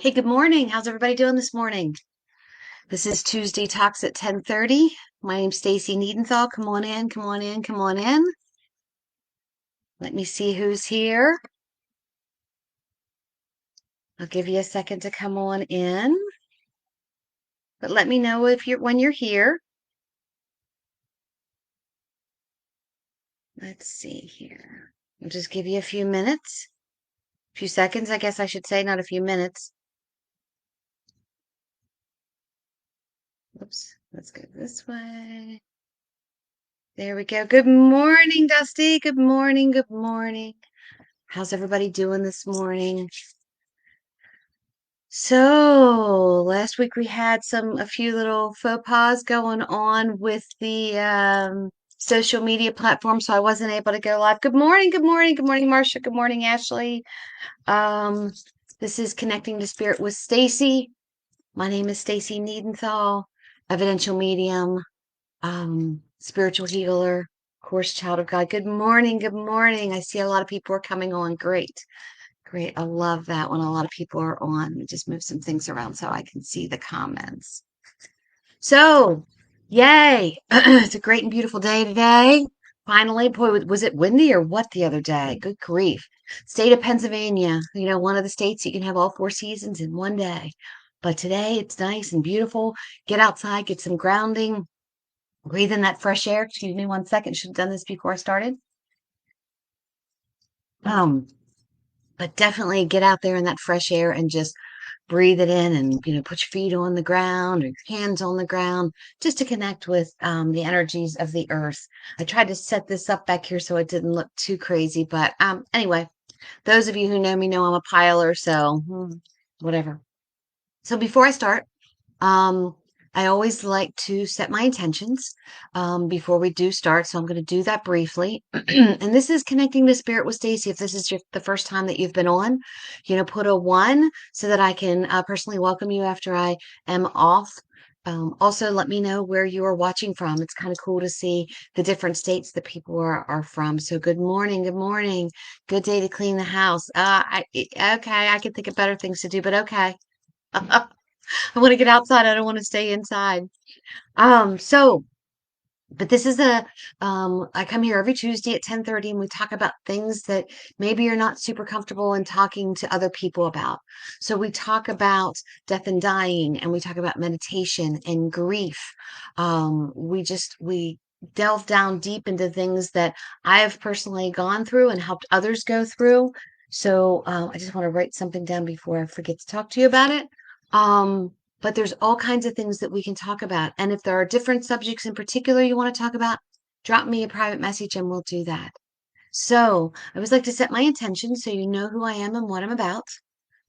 Hey, good morning. How's everybody doing this morning? This is Tuesday Talks at 10:30. My name's Stacy Niedenthal. Come on in, come on in, come on in. Let me see who's here. I'll give you a second to come on in, but let me know if you're when you're here. Let's see here. I'll just give you a few minutes, a few seconds, I guess I should say, not a few minutes. Oops, let's go this way. There we go. Good morning, Dusty. Good morning, good morning. How's everybody doing this morning? So last week we had a few little faux pas going on with the social media platform, so I wasn't able to go live. Good morning, good morning, good morning, Marcia. Good morning, Ashley. Um, this is Connecting to Spirit with Stacy. My name is Stacy Niedenthal, evidential medium, spiritual healer, course child of God. Good morning, good morning. I see a lot of people are coming on. Great. Great. I love that when a lot of people are on. Let me just move some things around so I can see the comments. So, yay. It's a great and beautiful day today. Finally, boy, was it windy or what the other day? Good grief. State of Pennsylvania, one of the states you can have all four seasons in one day. But today it's nice and beautiful. Get outside, get some grounding, breathe in that fresh air. Excuse me one second. Should have done this before I started. Um, but definitely get out there in that fresh air and just breathe it in and put your feet on the ground or your hands on the ground just to connect with the energies of the earth. I tried to set this up back here so it didn't look too crazy, but anyway, those of you who know me know I'm a piler, so whatever. So before I start, um, I always like to set my intentions before we do start, so I'm going to do that briefly. And this is Connecting to Spirit with Stacy. If this is the first time that you've been on, put a 1 so that I can personally welcome you after I am off. Also, let me know where you are watching from. It's kind of cool to see the different states that people are from. So good morning, good morning. Good day to clean the house. Okay, I can think of better things to do, but okay. I want to get outside. I don't want to stay inside. So, but this is I come here every Tuesday at 10:30 and we talk about things that maybe you're not super comfortable in talking to other people about. So we talk about death and dying, and we talk about meditation and grief. We delve down deep into things that I have personally gone through and helped others go through. So I just want to write something down before I forget to talk to you about it. But there's all kinds of things that we can talk about. And if there are different subjects in particular you want to talk about, drop me a private message and we'll do that. So I always like to set my intention so you know who I am and what I'm about.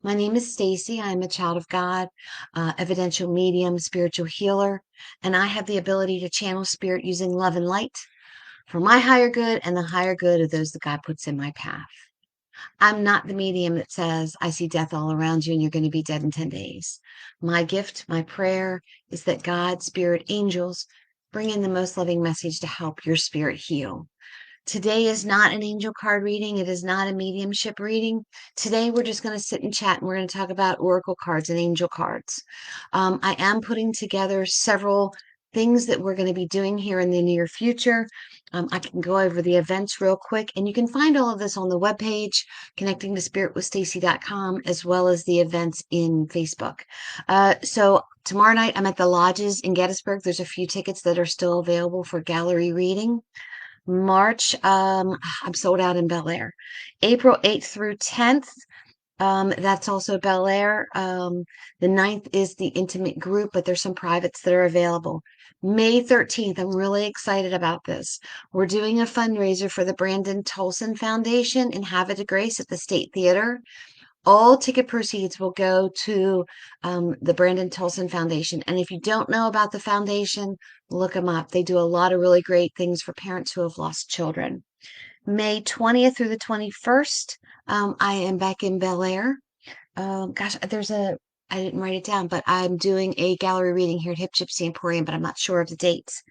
My name is Stacy. I am a child of God, evidential medium, spiritual healer, and I have the ability to channel spirit using love and light for my higher good and the higher good of those that God puts in my path. I'm not the medium that says, I see death all around you and you're going to be dead in 10 days. My gift, my prayer is that God, spirit, angels bring in the most loving message to help your spirit heal. Today is not an angel card reading. It is not a mediumship reading. Today, we're just going to sit and chat and we're going to talk about oracle cards and angel cards. I am putting together several things that we're going to be doing here in the near future. I can go over the events real quick, and you can find all of this on the webpage, connectingtospiritwithstacy.com, as well as the events in Facebook. So tomorrow night, I'm at the Lodges in Gettysburg. There's a few tickets that are still available for gallery reading. March, I'm sold out in Bel Air. April 8th through 10th, that's also Bel Air. The 9th is the intimate group, but there's some privates that are available. May 13th, I'm really excited about this. We're doing a fundraiser for the Brandon Tolson Foundation in Havre de Grace at the State Theater. All ticket proceeds will go to the Brandon Tolson Foundation. And if you don't know about the foundation, look them up. They do a lot of really great things for parents who have lost children. May 20th through the 21st, I am back in Bel Air. I didn't write it down, but I'm doing a gallery reading here at Hip Gypsy Emporium, but I'm not sure of the dates.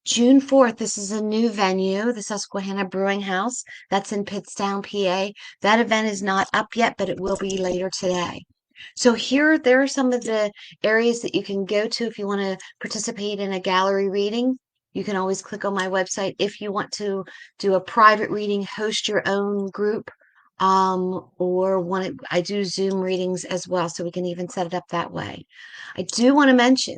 June 4th, this is a new venue, the Susquehanna Brewing House. That's in Pittstown, PA. That event is not up yet, but it will be later today. So there are some of the areas that you can go to if you want to participate in a gallery reading. You can always click on my website if you want to do a private reading, host your own group, or I do Zoom readings as well, so we can even set it up that way. I do want to mention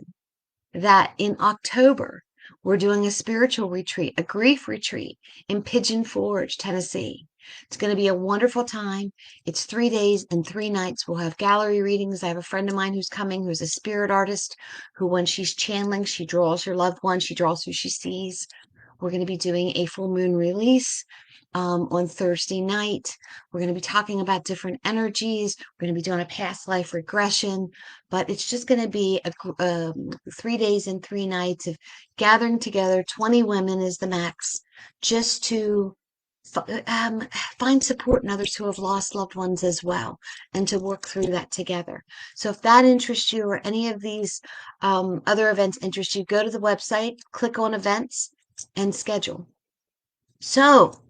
that in October, we're doing a spiritual retreat, a grief retreat in Pigeon Forge, Tennessee. It's going to be a wonderful time. It's 3 days and 3 nights. We'll have gallery readings. I have a friend of mine who's coming, who's a spirit artist, who when she's channeling, she draws her loved one, she draws who she sees. We're going to be doing a full moon release on Thursday night. We're going to be talking about different energies. We're going to be doing a past life regression, but it's just going to be 3 days and 3 nights of gathering together. 20 women is the max, just to find support in others who have lost loved ones as well, and to work through that together. So if that interests you, or any of these other events interest you, go to the website, click on events, and schedule. So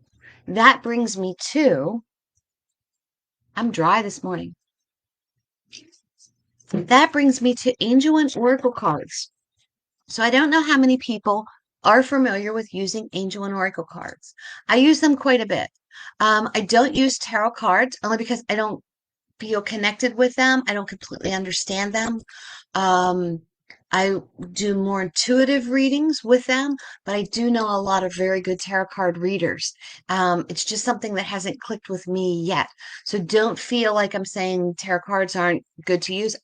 that brings me to, I'm dry this morning. That brings me to Angel and Oracle cards. So I don't know how many people are familiar with using Angel and Oracle cards. I use them quite a bit. I don't use tarot cards only because I don't feel connected with them. I don't completely understand them. I do more intuitive readings with them, but I do know a lot of very good tarot card readers. It's just something that hasn't clicked with me yet. So don't feel like I'm saying tarot cards aren't good to use.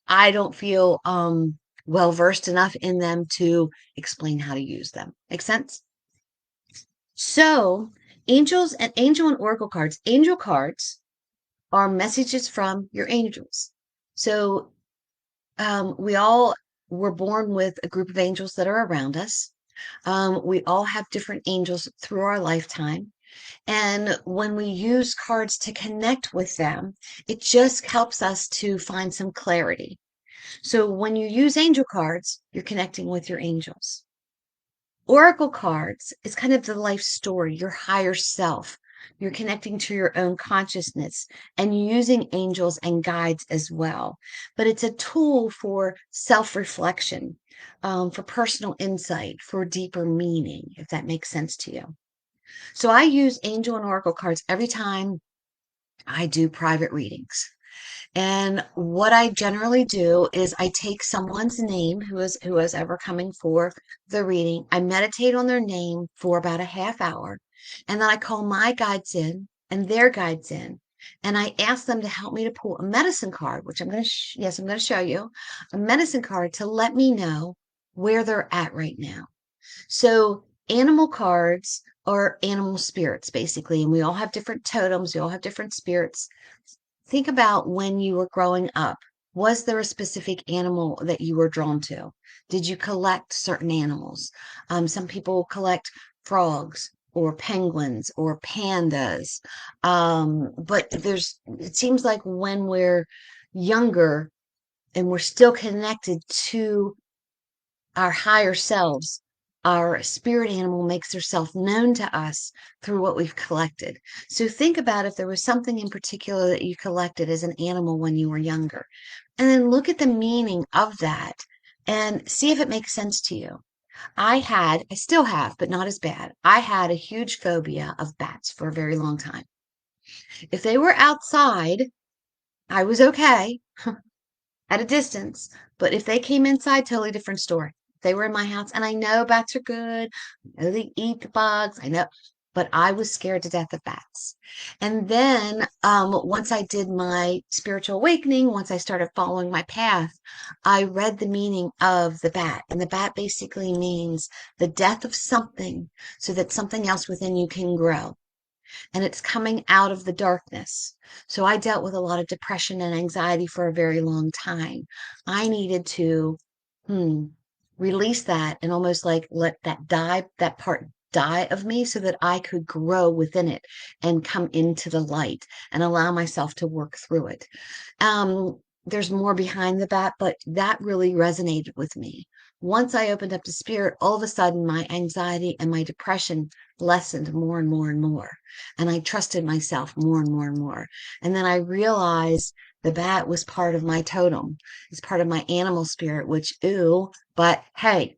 I don't feel well versed enough in them to explain how to use them. Make sense? So, angel and oracle cards. Angel cards are messages from your angels. So, we all were born with a group of angels that are around us. We all have different angels through our lifetime. And when we use cards to connect with them, it just helps us to find some clarity. So when you use angel cards, you're connecting with your angels. Oracle cards is kind of the life story, your higher self. You're connecting to your own consciousness and using angels and guides as well. But it's a tool for self-reflection, for personal insight, for deeper meaning, if that makes sense to you. So I use angel and oracle cards every time I do private readings. And what I generally do is I take someone's name who is ever coming for the reading. I meditate on their name for about a half hour, and then I call my guides in and their guides in, and I ask them to help me to pull a medicine card, which I'm going to I'm going to show you a medicine card to let me know where they're at right now. So animal cards are animal spirits, basically, and we all have different totems. We all have different spirits. Think about when you were growing up. Was there a specific animal that you were drawn to? Did you collect certain animals? Some people collect frogs or penguins or pandas. But it seems like when we're younger and we're still connected to our higher selves, our spirit animal makes herself known to us through what we've collected. So think about if there was something in particular that you collected as an animal when you were younger, and then look at the meaning of that and see if it makes sense to you. I still have, but not as bad. I had a huge phobia of bats for a very long time. If they were outside, I was okay at a distance, but if they came inside, totally different story. They were in my house, and I know bats are good. I know they eat the bugs. I know, but I was scared to death of bats. And then once I did my spiritual awakening, once I started following my path, I read the meaning of the bat. And the bat basically means the death of something so that something else within you can grow. And it's coming out of the darkness. So I dealt with a lot of depression and anxiety for a very long time. I needed to release that and almost like let that part die of me so that I could grow within it and come into the light and allow myself to work through it. there's more behind the bat, but that really resonated with me. Once I opened up to spirit, all of a sudden my anxiety and my depression lessened more and more and more. And I trusted myself more and more and more. And then I realized the bat was part of my totem. It's part of my animal spirit, which, ooh, but hey,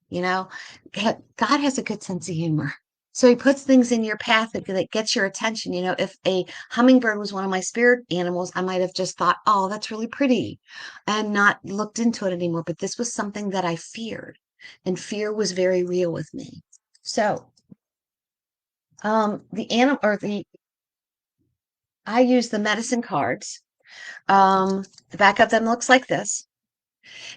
you know, God has a good sense of humor. So he puts things in your path that gets your attention. You know, if a hummingbird was one of my spirit animals, I might have just thought, oh, that's really pretty and not looked into it anymore. But this was something that I feared, and fear was very real with me. So, the animal or the I use the medicine cards. The back of them looks like this.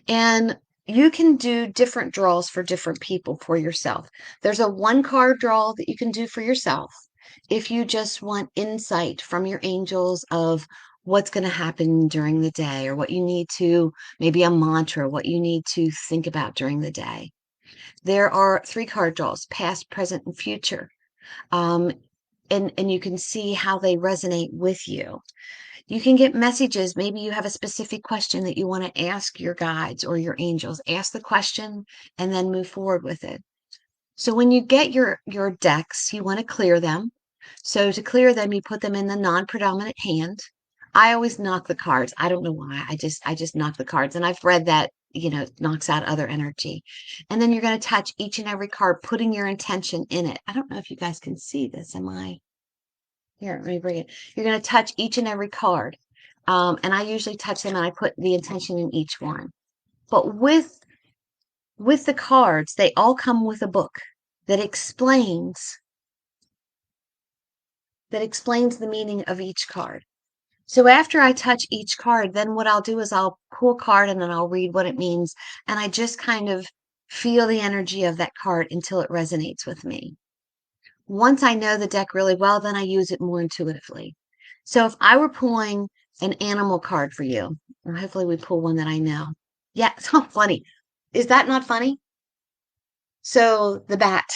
And you can do different draws for different people for yourself. There's a one card draw that you can do for yourself if you just want insight from your angels of what's going to happen during the day or what you need to, maybe a mantra, what you need to think about during the day. There are three card draws, past, present, and future. Um, and you can see how they resonate with you. You can get messages. Maybe you have a specific question that you want to ask your guides or your angels. Ask the question and then move forward with it. So when you get your decks, you want to clear them. So to clear them, you put them in the non-predominant hand. I always knock the cards. I don't know why. I just knock the cards. And I've read that, it knocks out other energy. And then you're going to touch each and every card, putting your intention in it. I don't know if you guys can see this. Am I? Here, let me bring it. You're going to touch each and every card. And I usually touch them and I put the intention in each one. But with the cards, they all come with a book that explains the meaning of each card. So after I touch each card, then what I'll do is I'll pull a card and then I'll read what it means. And I just kind of feel the energy of that card until it resonates with me. Once I know the deck really well, then I use it more intuitively. So if I were pulling an animal card for you, or hopefully we pull one that I know. Yeah, it's not funny. Is that not funny? So the bat,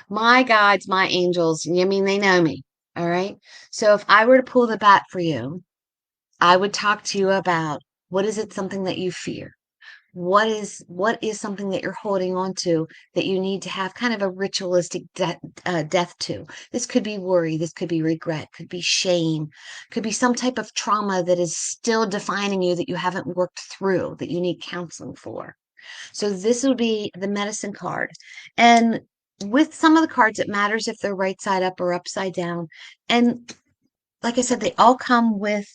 my guides, my angels, I mean, they know me. All right. So if I were to pull the bat for you, I would talk to you about what is it something that you fear? What is something that you're holding on to that you need to have kind of a ritualistic death to? This could be worry, this could be regret, could be shame, could be some type of trauma that is still defining you that you haven't worked through, that you need counseling for. So this would be the medicine card. And with some of the cards, it matters if they're right side up or upside down. And like I said, they all come with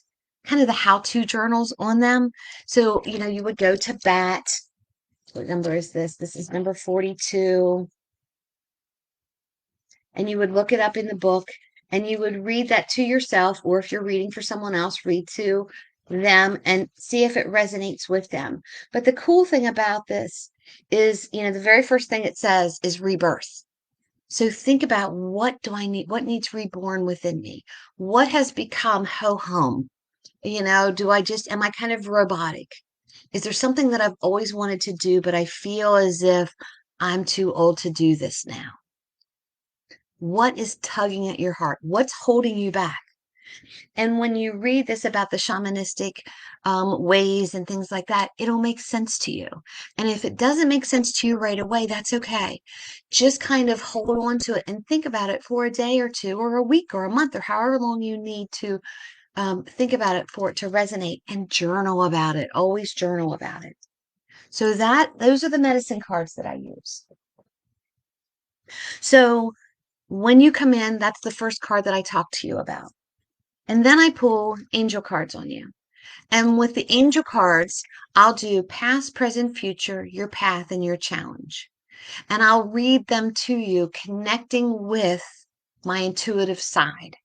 kind of the how-to journals on them. So, you would go to BAT. What number is this? This is number 42. And you would look it up in the book and you would read that to yourself, or if you're reading for someone else, read to them and see if it resonates with them. But the cool thing about this is, the very first thing it says is rebirth. So think about, what do I need? What needs reborn within me? What has become ho hum? Am I kind of robotic? Is there something that I've always wanted to do, but I feel as if I'm too old to do this now? What is tugging at your heart? What's holding you back? And when you read this about the shamanistic ways and things like that, it'll make sense to you. And if it doesn't make sense to you right away, that's okay. Just kind of hold on to it and think about it for a day or two or a week or a month or however long you need to think about it for it to resonate, and journal about it. Always journal about it. So those are the medicine cards that I use. So when you come in, that's the first card that I talk to you about. And then I pull angel cards on you. And with the angel cards, I'll do past, present, future, your path, and your challenge. And I'll read them to you, connecting with my intuitive side.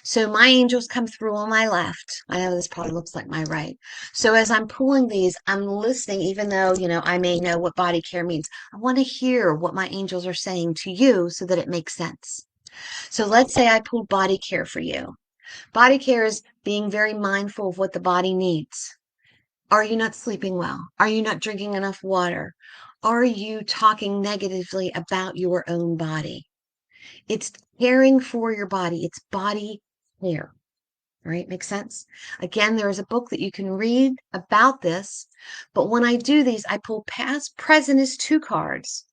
So my angels come through on my left. I know this probably looks like my right. So as I'm pulling these, I'm listening, even though, I may know what body care means. I want to hear what my angels are saying to you so that it makes sense. So let's say I pulled body care for you. Body care is being very mindful of what the body needs. Are you not sleeping well? Are you not drinking enough water? Are you talking negatively about your own body? It's caring for your body. It's body care. All right, makes sense? Again, there is a book that you can read about this, but when I do these, I pull past, present is 2 cards.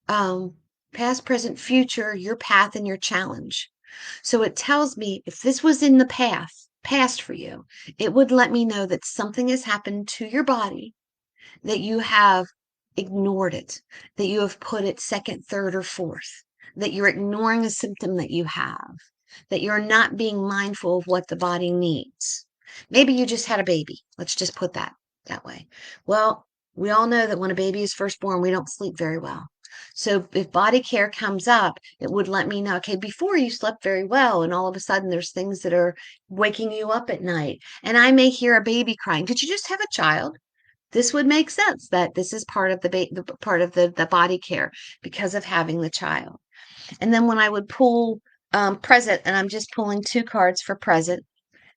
Past, present, future, your path and your challenge. So it tells me if this was in the past for you, it would let me know that something has happened to your body, that you have ignored it, that you have put it second, third, or fourth, that you're ignoring a symptom that you have, that you're not being mindful of what the body needs. Maybe you just had a baby. Let's just put that way. Well, we all know that when a baby is first born, we don't sleep very well. So if body care comes up, it would let me know, okay, before you slept very well, and all of a sudden there's things that are waking you up at night. And I may hear a baby crying. Did you just have a child? This would make sense that this is part of the part of the body care because of having the child. And then when I would pull present, and I'm just pulling 2 cards for present.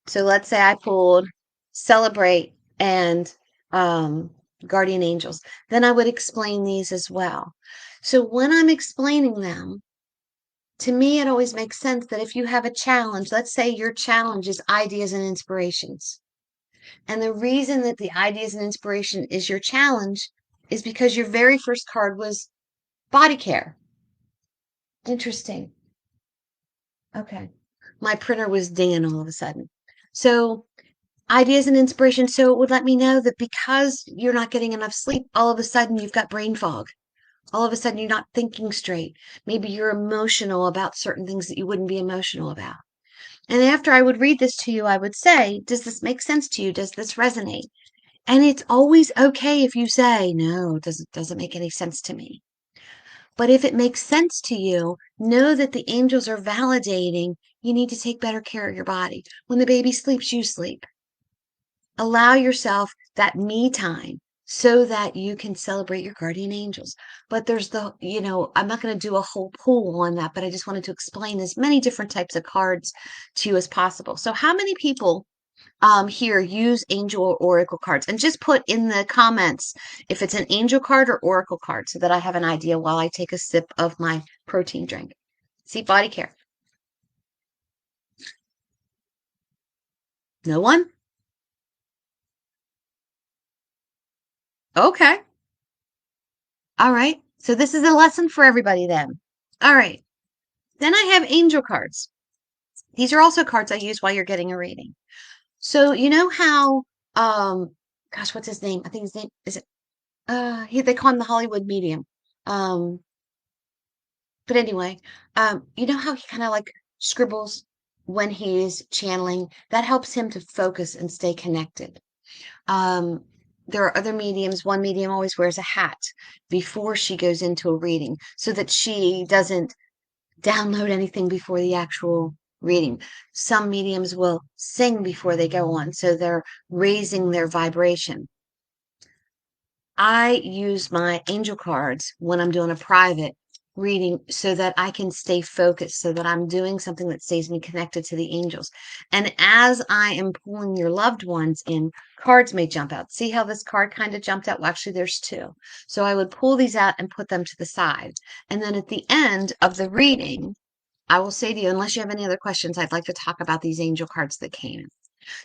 So let's say I pulled celebrate and um, guardian angels. Then I would explain these as well. So when I'm explaining them, to me, it always makes sense that if you have a challenge, let's say your challenge is ideas and inspirations. And the reason that the ideas and inspiration is your challenge is because your very first card was body care. Interesting. Okay. My printer was dinging all of a sudden. So, ideas and inspiration. So, it would let me know that because you're not getting enough sleep, all of a sudden you've got brain fog. All of a sudden you're not thinking straight. Maybe you're emotional about certain things that you wouldn't be emotional about. And after I would read this to you, I would say, does this make sense to you? Does this resonate? And it's always okay if you say, no, it doesn't make any sense to me. But if it makes sense to you, know that the angels are validating you need to take better care of your body. When the baby sleeps, you sleep. Allow yourself that me time so that you can celebrate your guardian angels. But there's I'm not going to do a whole pool on that, but I just wanted to explain as many different types of cards to you as possible. So how many people here use angel or oracle cards, and just put in the comments if it's an angel card or oracle card so that I have an idea while I take a sip of my protein drink. See, body care. No one? Okay. All right. So this is a lesson for everybody then. All right. Then I have angel cards. These are also cards I use while you're getting a reading. So you know how gosh, what's his name? I think his name is it they call him the Hollywood medium. Um But anyway, you know how he kind of like scribbles when he's channeling? That helps him to focus and stay connected. Um, there are other mediums. One medium always wears a hat before she goes into a reading so that she doesn't download anything before the actual reading. Some mediums will sing before they go on, so they're raising their vibration. I use my angel cards when I'm doing a private reading so that I can stay focused, so that I'm doing something that stays me connected to the angels. And as I am pulling your loved ones in, cards may jump out. See how this card kind of jumped out? Well, actually, there's 2. So I would pull these out and put them to the side. And then at the end of the reading, I will say to you, unless you have any other questions, I'd like to talk about these angel cards that came.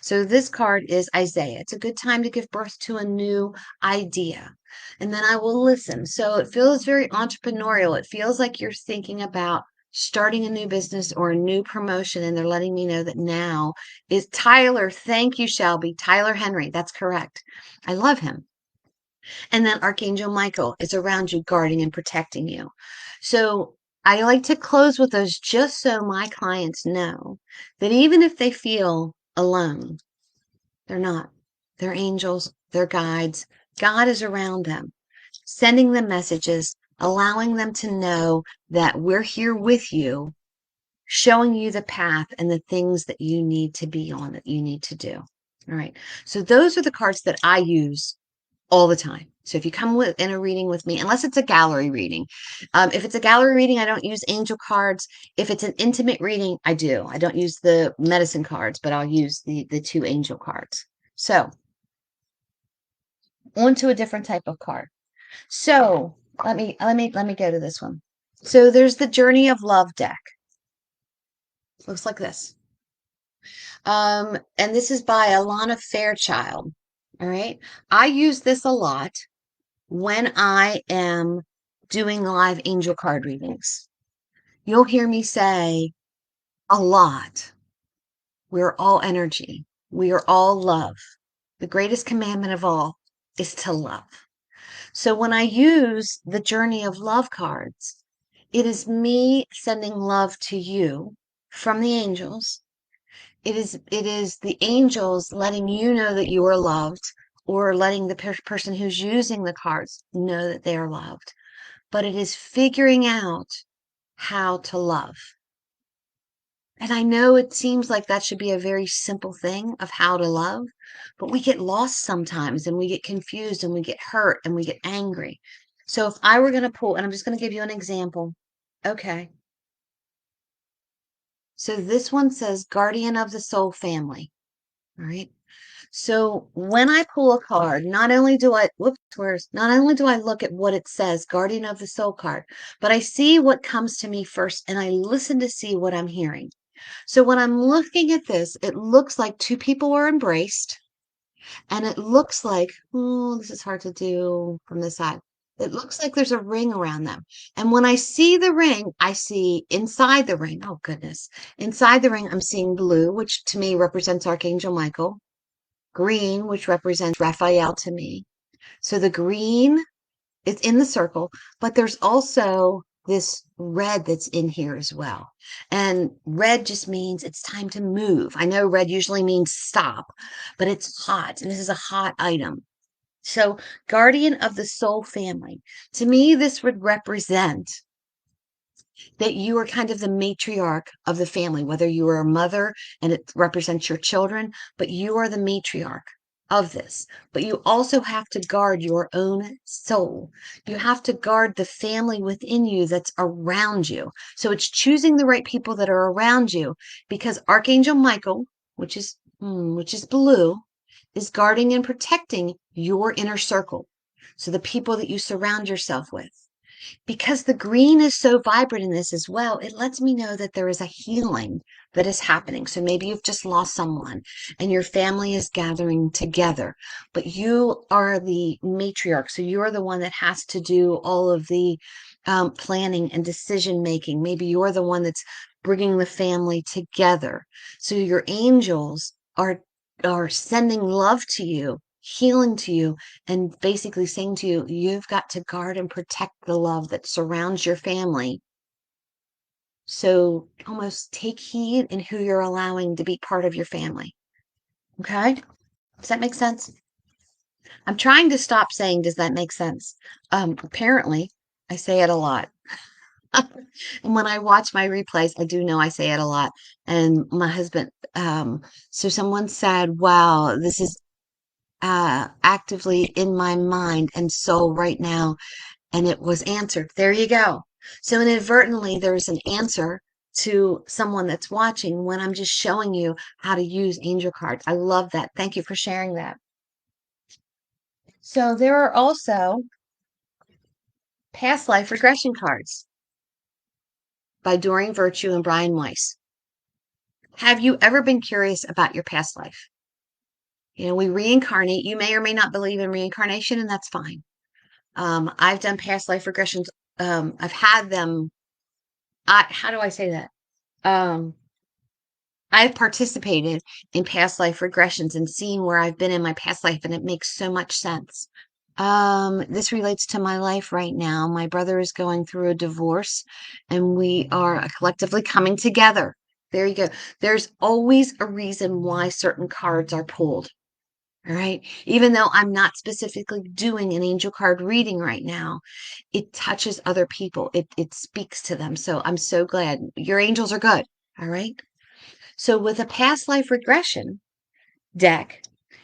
So this card is Isaiah. It's a good time to give birth to a new idea. And then I will listen. So it feels very entrepreneurial. It feels like you're thinking about starting a new business or a new promotion, and they're letting me know that now is Tyler. Thank you, Shelby. Tyler Henry. That's correct. I love him. And then Archangel Michael is around you, guarding and protecting you. So I like to close with those just so my clients know that even if they feel alone, they're not. They're angels, they're guides. God is around them, sending them messages, allowing them to know that we're here with you, showing you the path and the things that you need to be on, that you need to do. All right. So those are the cards that I use all the time. So if you come in a reading with me, unless it's a gallery reading, if it's a gallery reading, I don't use angel cards. If it's an intimate reading, I do. I don't use the medicine cards, but I'll use the 2 angel cards. So on to a different type of card. So let me go to this one. So there's the Journey of Love deck. Looks like this. And this is by Alana Fairchild. All right. I use this a lot when I am doing live angel card readings. You'll hear me say a lot. We're all energy. We are all love. The greatest commandment of all is to love. So when I use the Journey of Love cards, it is me sending love to you from the angels. It is the angels letting you know that you are loved, or letting the person who's using the cards know that they are loved. But it is figuring out how to love. And I know it seems like that should be a very simple thing of how to love, but we get lost sometimes and we get confused and we get hurt and we get angry. So if I were going to pull, and I'm just going to give you an example. Okay. So this one says Guardian of the Soul Family. All right. So when I pull a card, not only do I look at what it says, Guardian of the Soul card, but I see what comes to me first and I listen to see what I'm hearing. So when I'm looking at this, it looks like two people are embraced, and it looks like, oh, this is hard to do from the side. It looks like there's a ring around them. And when I see the ring, I see inside the ring. Oh, goodness. Inside the ring, I'm seeing blue, which to me represents Archangel Michael, green, which represents Raphael to me. So the green is in the circle, but there's also this red that's in here as well. And red just means it's time to move. I know red usually means stop, but it's hot, and this is a hot item. So, Guardian of the Soul Family. To me, this would represent that you are kind of the matriarch of the family, whether you are a mother and it represents your children, but you are the matriarch of this. But you also have to guard your own soul. You have to guard the family within you that's around you. So it's choosing the right people that are around you, because Archangel Michael, which is blue, is guarding and protecting your inner circle. So the people that you surround yourself with, because the green is so vibrant in this as well, it lets me know that there is a healing that is happening. So maybe you've just lost someone and your family is gathering together, but you are the matriarch. So you're the one that has to do all of the planning and decision making. Maybe you're the one that's bringing the family together. So your angels are sending love to you, healing to you, and basically saying to you, you've got to guard and protect the love that surrounds your family. So almost take heed in who you're allowing to be part of your family. Okay? Does that make sense? I'm trying to stop saying, does that make sense? Apparently, I say it a lot. And when I watch my replays, I do know I say it a lot. And my husband, so someone said, wow, this is actively in my mind and soul right now, and it was answered. There you go. So inadvertently, there's an answer to someone that's watching when I'm just showing you how to use angel cards. I love that. Thank you for sharing that. So there are also past life regression cards by Doreen Virtue and Brian Weiss. Have you ever been curious about your past life? We reincarnate. You may or may not believe in reincarnation, and that's fine. I've done past life regressions. I've had them. How do I say that? Um, I've participated in past life regressions and seen where I've been in my past life, and it makes so much sense. This relates to my life right now. My brother is going through a divorce, and we are collectively coming together. There you go. There's always a reason why certain cards are pulled. All right. Even though I'm not specifically doing an angel card reading right now, it touches other people. It speaks to them. So I'm so glad your angels are good. All right. So with a past life regression deck,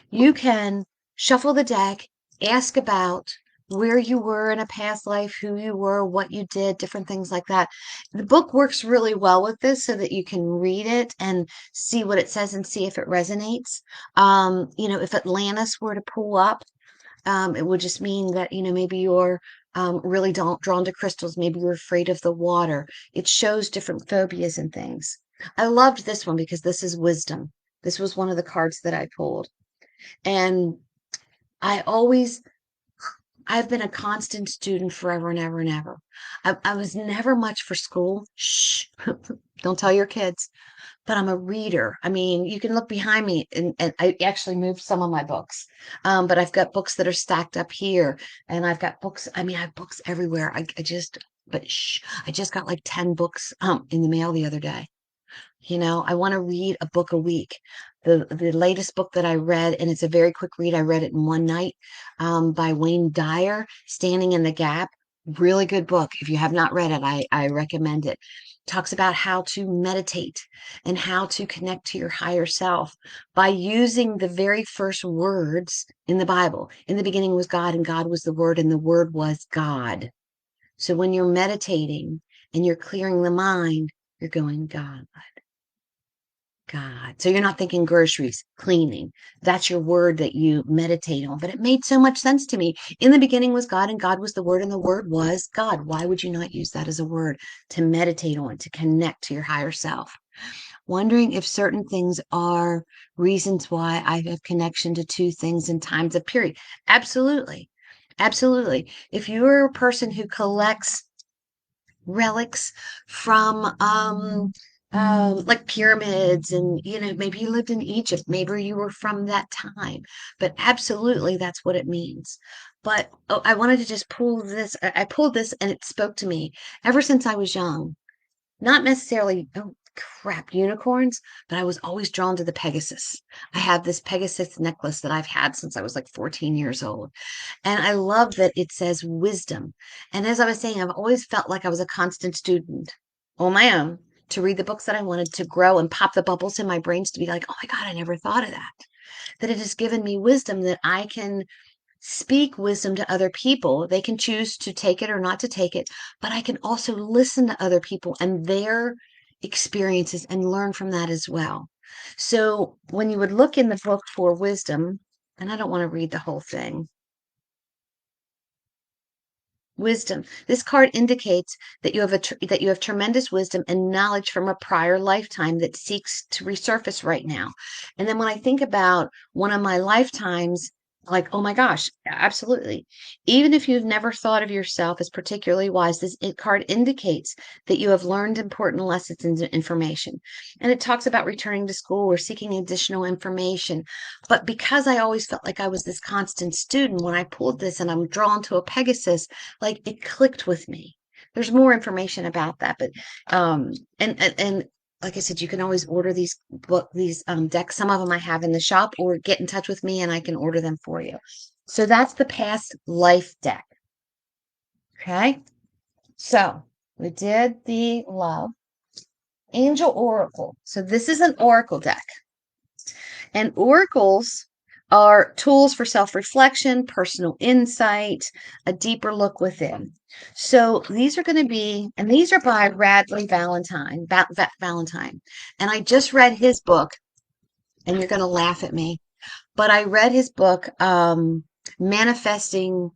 you can shuffle the deck, ask about where you were in a past life, who you were, what you did, different things like that. The book works really well with this so that you can read it and see what it says and see if it resonates. If Atlantis were to pull up, it would just mean that, maybe you're really drawn to crystals. Maybe you're afraid of the water. It shows different phobias and things. I loved this one because this is wisdom. This was one of the cards that I pulled. And I always, I've been a constant student forever and ever and ever. I was never much for school. Shh, don't tell your kids. But I'm a reader. I mean, you can look behind me, and I actually moved some of my books. But I've got books that are stacked up here, and I've got books. I mean, I have books everywhere. But shh, I just got like 10 books in the mail the other day. I want to read a book a week. The latest book that I read, and it's a very quick read. I read it in one night, by Wayne Dyer, Standing in the Gap. Really good book. If you have not read it, I recommend it. Talks about how to meditate and how to connect to your higher self by using the very first words in the Bible. In the beginning was God, and God was the Word, and the Word was God. So when you're meditating and you're clearing the mind, you're going, God. God. So you're not thinking groceries, cleaning. That's your word that you meditate on. But it made so much sense to me. In the beginning was God, and God was the Word, and the Word was God. Why would you not use that as a word to meditate on, to connect to your higher self? Wondering if certain things are reasons why I have connection to two things in times of period. Absolutely. Absolutely. If you're a person who collects relics from like pyramids, and maybe you lived in Egypt, maybe you were from that time, but absolutely that's what it means. But I wanted to just pull this. I pulled this and it spoke to me ever since I was young. Not necessarily, oh crap, unicorns, but I was always drawn to the Pegasus. I have this Pegasus necklace that I've had since I was like 14 years old. And I love that it says wisdom. And as I was saying, I've always felt like I was a constant student on my own to read the books that I wanted, to grow and pop the bubbles in my brains, to be like, oh my God, I never thought of that. That it has given me wisdom, that I can speak wisdom to other people. They can choose to take it or not to take it, but I can also listen to other people and their experiences and learn from that as well. So when you would look in the book for wisdom, and I don't want to read the whole thing. Wisdom. This card indicates that that you have tremendous wisdom and knowledge from a prior lifetime that seeks to resurface right now. And then when I think about one of my lifetimes, like, oh my gosh, absolutely. Even if you've never thought of yourself as particularly wise, this card indicates that you have learned important lessons and information. And it talks about returning to school or seeking additional information. But because I always felt like I was this constant student, when I pulled this and I'm drawn to a Pegasus, like it clicked with me. There's more information about that, but and like I said, you can always order these decks. Some of them I have in the shop, or get in touch with me and I can order them for you. So that's the past life deck. Okay. So we did the love angel oracle. So this is an oracle deck. And oracles are tools for self-reflection, personal insight, a deeper look within. So these are going to be, and these are by Radley Valentine, Valentine. And I just read his book, and you're going to laugh at me, but I read his book, Manifesting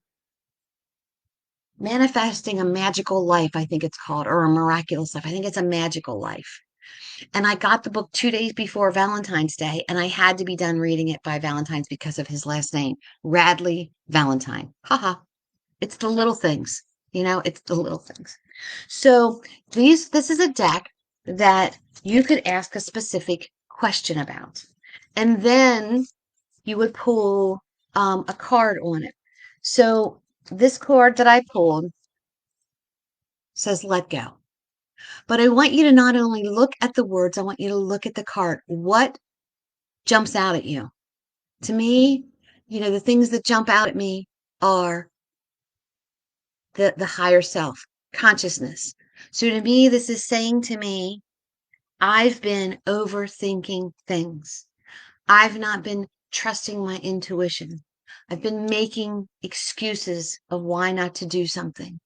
a Magical Life, I think it's called, or a Miraculous Life. I think it's a magical life. And I got the book 2 days before Valentine's Day, and I had to be done reading it by Valentine's because of his last name, Radley Valentine. Haha. It's the little things, it's the little things. So this is a deck that you could ask a specific question about. And then you would pull a card on it. So this card that I pulled says, let go. But I want you to not only look at the words, I want you to look at the card. What jumps out at you? To me, the things that jump out at me are the higher self, consciousness. So to me, this is saying to me, I've been overthinking things. I've not been trusting my intuition. I've been making excuses of why not to do something,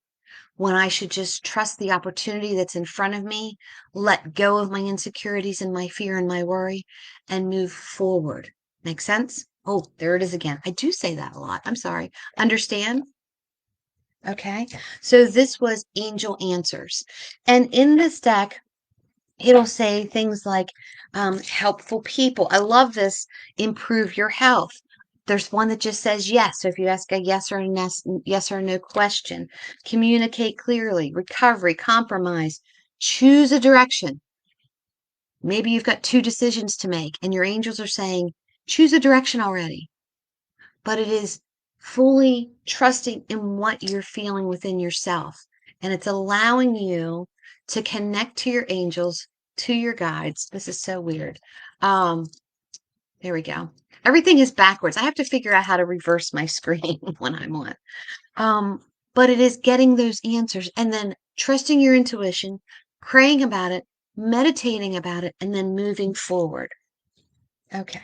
when I should just trust the opportunity that's in front of me, let go of my insecurities and my fear and my worry, and move forward. Make sense? Oh, there it is again. I do say that a lot. I'm sorry. Understand? Okay. So this was Angel Answers. And in this deck, It'll say things like helpful people. I love this. Improve your health. There's one that just says yes. So if you ask a yes or no question, communicate clearly, recovery, compromise, choose a direction. Maybe you've got two decisions to make, and your angels are saying, choose a direction already. But it is fully trusting in what you're feeling within yourself. And it's allowing you to connect to your angels, to your guides. This is so weird. Um, there we go. Everything is backwards. I have to figure out how to reverse my screen when I'm on. Um, but it is getting those answers and then trusting your intuition, praying about it, meditating about it, and then moving forward. Okay.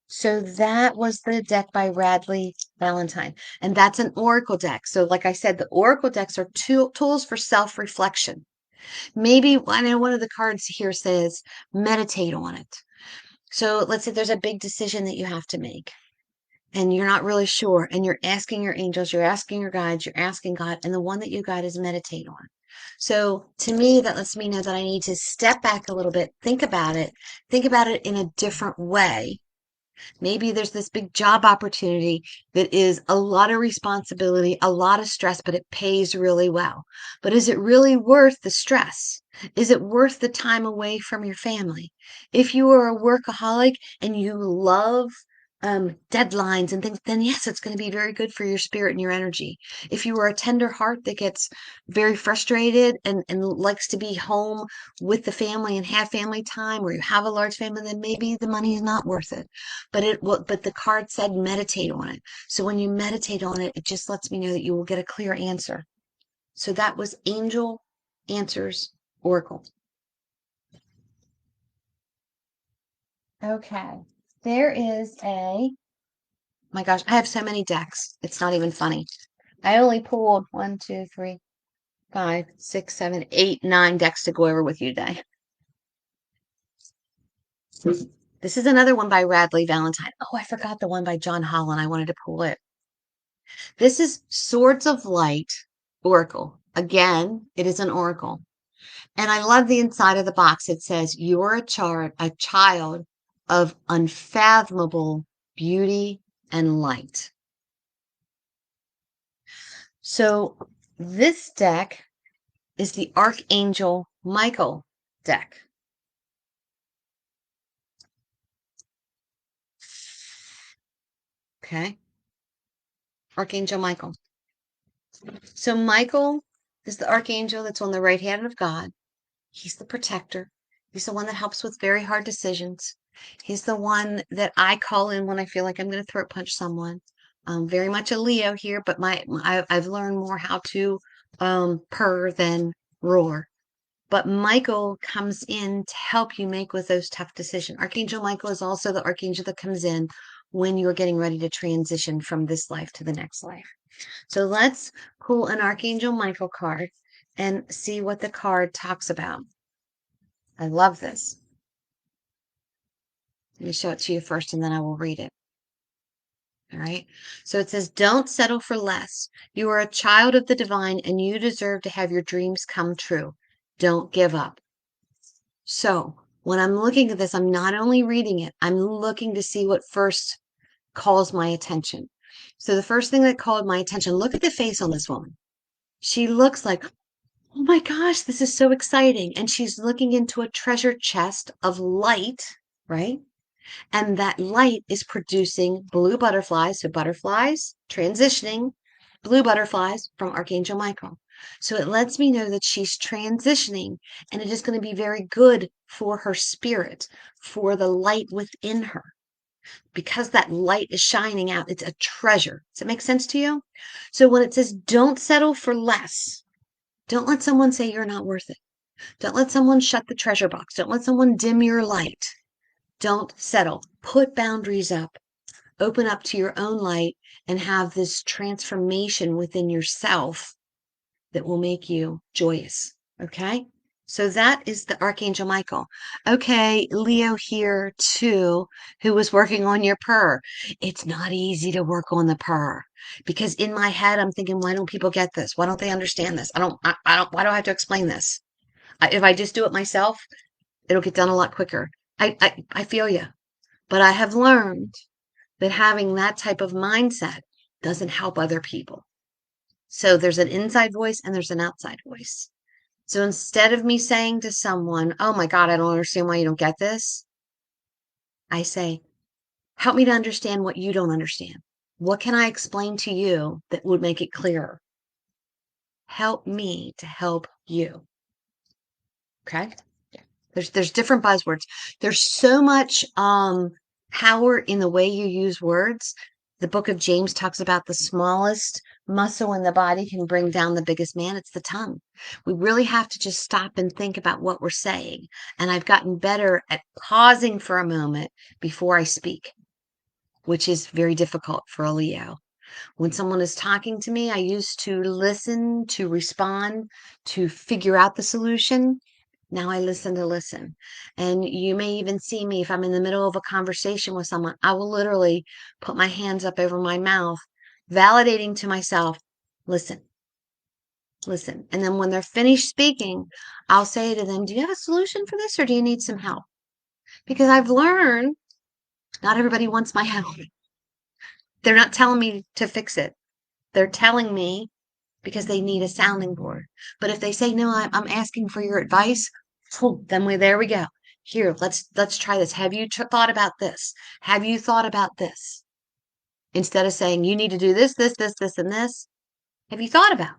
So that was the deck by Radley Valentine, and that's an oracle deck. So, like I said, the oracle decks are tools for self-reflection. Maybe I know one of the cards here says meditate on it. So let's say there's a big decision that you have to make and you're not really sure, and you're asking your angels, you're asking your guides, you're asking God, and the one that you got is meditate on. So to me, that lets me know that I need to step back a little bit, think about it in a different way. Maybe there's this big job opportunity that is a lot of responsibility, a lot of stress, but it pays really well. But is it really worth the stress? Is it worth the time away from your family? If you are a workaholic and you love deadlines and things, then yes, it's going to be very good for your spirit and your energy. If you are a tender heart that gets very frustrated and likes to be home with the family and have family time, or you have a large family, then maybe the money is not worth it. But the card said meditate on it. So when you meditate on it, it just lets me know that you will get a clear answer. So that was Angel Answers Oracle. Okay. There is my gosh, I have so many decks. It's not even funny. I only pulled 1, 2, 3, 5, 6, 7, 8, 9 decks to go over with you today. This is another one by Radley Valentine. Oh, I forgot the one by John Holland. I wanted to pull it. This is Swords of Light Oracle. Again, it is an oracle. And I love the inside of the box. It says, you're a child of unfathomable beauty and light. So this deck is the Archangel Michael deck. Okay. Archangel Michael. So Michael is the archangel that's on the right hand of God. He's the protector. He's the one that helps with very hard decisions. He's the one that I call in when I feel like I'm going to throat punch someone. Very much a Leo here, but I've learned more how to purr than roar. But Michael comes in to help you make with those tough decisions. Archangel Michael is also the archangel that comes in when you're getting ready to transition from this life to the next life. So let's pull an Archangel Michael card and see what the card talks about. I love this. Let me show it to you first and then I will read it. All right. So it says, don't settle for less. You are a child of the divine and you deserve to have your dreams come true. Don't give up. So when I'm looking at this, I'm not only reading it, I'm looking to see what first calls my attention. So the first thing that called my attention, look at the face on this woman. She looks like, oh my gosh, this is so exciting. And she's looking into a treasure chest of light, right? And that light is producing blue butterflies. So butterflies transitioning, blue butterflies from Archangel Michael. So it lets me know that she's transitioning and it is going to be very good for her spirit, for the light within her. Because that light is shining out, it's a treasure. Does it make sense to you? So when it says don't settle for less, don't let someone say you're not worth it. Don't let someone shut the treasure box. Don't let someone dim your light. Don't settle. Put boundaries up. Open up to your own light and have this transformation within yourself that will make you joyous. Okay? So that is the Archangel Michael. Okay, Leo here too, who was working on your purr. It's not easy to work on the purr because in my head, I'm thinking, why don't people get this? Why don't they understand this? Why do I have to explain this? If I just do it myself, It'll get done a lot quicker. I feel you. But I have learned that having that type of mindset doesn't help other people. So there's an inside voice and there's an outside voice. So instead of me saying to someone, oh my God, I don't understand why you don't get this, I say, help me to understand what you don't understand. What can I explain to you that would make it clearer? Help me to help you. Okay? There's different buzzwords. There's so much power in the way you use words. The book of James talks about the smallest muscle in the body can bring down the biggest man. It's the tongue. We really have to just stop and think about what we're saying. And I've gotten better at pausing for a moment before I speak, which is very difficult for a Leo. When someone is talking to me, I used to listen, to respond, to figure out the solution. Now I listen to listen. And you may even see me if I'm in the middle of a conversation with someone, I will literally put my hands up over my mouth, validating to myself, listen, listen. And then when they're finished speaking, I'll say to them, do you have a solution for this or do you need some help? Because I've learned not everybody wants my help. They're not telling me to fix it. They're telling me because they need a sounding board. But if they say, no, I'm asking for your advice, then there we go. Here, let's try this. Have you thought about this? Have you thought about this? Instead of saying, you need to do this, this, this, this, and this, have you thought about?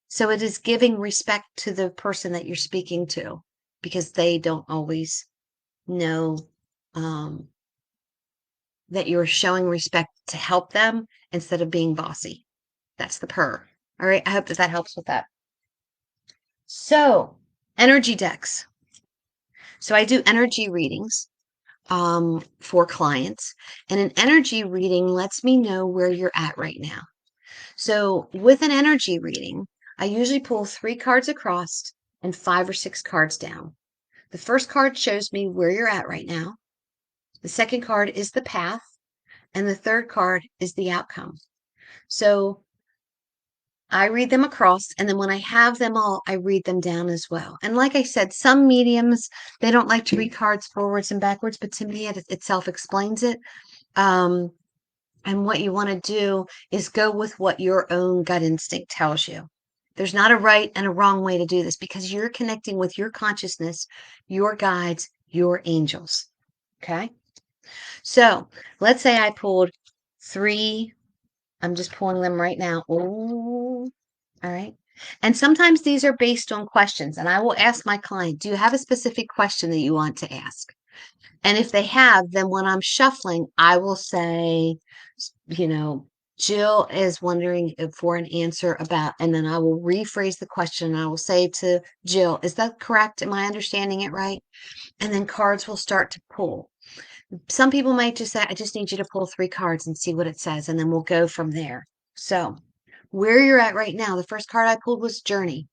So it is giving respect to the person that you're speaking to because they don't always know that you're showing respect to help them instead of being bossy. That's the purr. All right. I hope that helps with that. So energy decks. So I do energy readings for clients, and an energy reading lets me know where you're at right now. So with an energy reading, I usually pull 3 cards across and 5 or 6 cards down. The first card shows me where you're at right now. The second card is the path, and the third card is the outcome. So I read them across, and then when I have them all, I read them down as well. And like I said, some mediums, they don't like to read cards forwards and backwards, but to me, it self-explains it. And what you want to do is go with what your own gut instinct tells you. There's not a right and a wrong way to do this because you're connecting with your consciousness, your guides, your angels. Okay? So let's say I pulled 3. I'm just pulling them right now. Ooh. All right. And sometimes these are based on questions. And I will ask my client, do you have a specific question that you want to ask? And if they have, then when I'm shuffling, I will say, Jill is wondering for an answer about, and then I will rephrase the question. And I will say to Jill, is that correct? Am I understanding it right? And then cards will start to pull. Some people might just say, I just need you to pull 3 cards and see what it says. And then we'll go from there. So where you're at right now, the first card I pulled was Journey.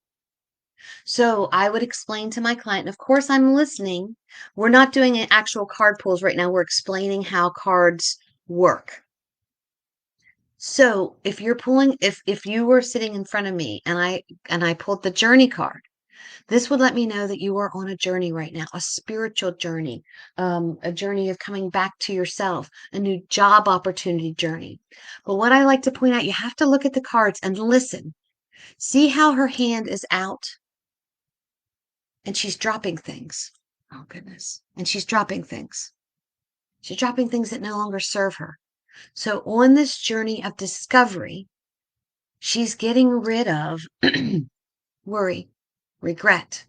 So I would explain to my client, of course, I'm listening. We're not doing an actual card pulls right now. We're explaining how cards work. So if you're pulling, if you were sitting in front of me and I pulled the Journey card, this would let me know that you are on a journey right now, a spiritual journey, a journey of coming back to yourself, a new job opportunity journey. But what I like to point out, you have to look at the cards and listen. See how her hand is out and she's dropping things. Oh, goodness. And she's dropping things. She's dropping things that no longer serve her. So on this journey of discovery, she's getting rid of worry, regret,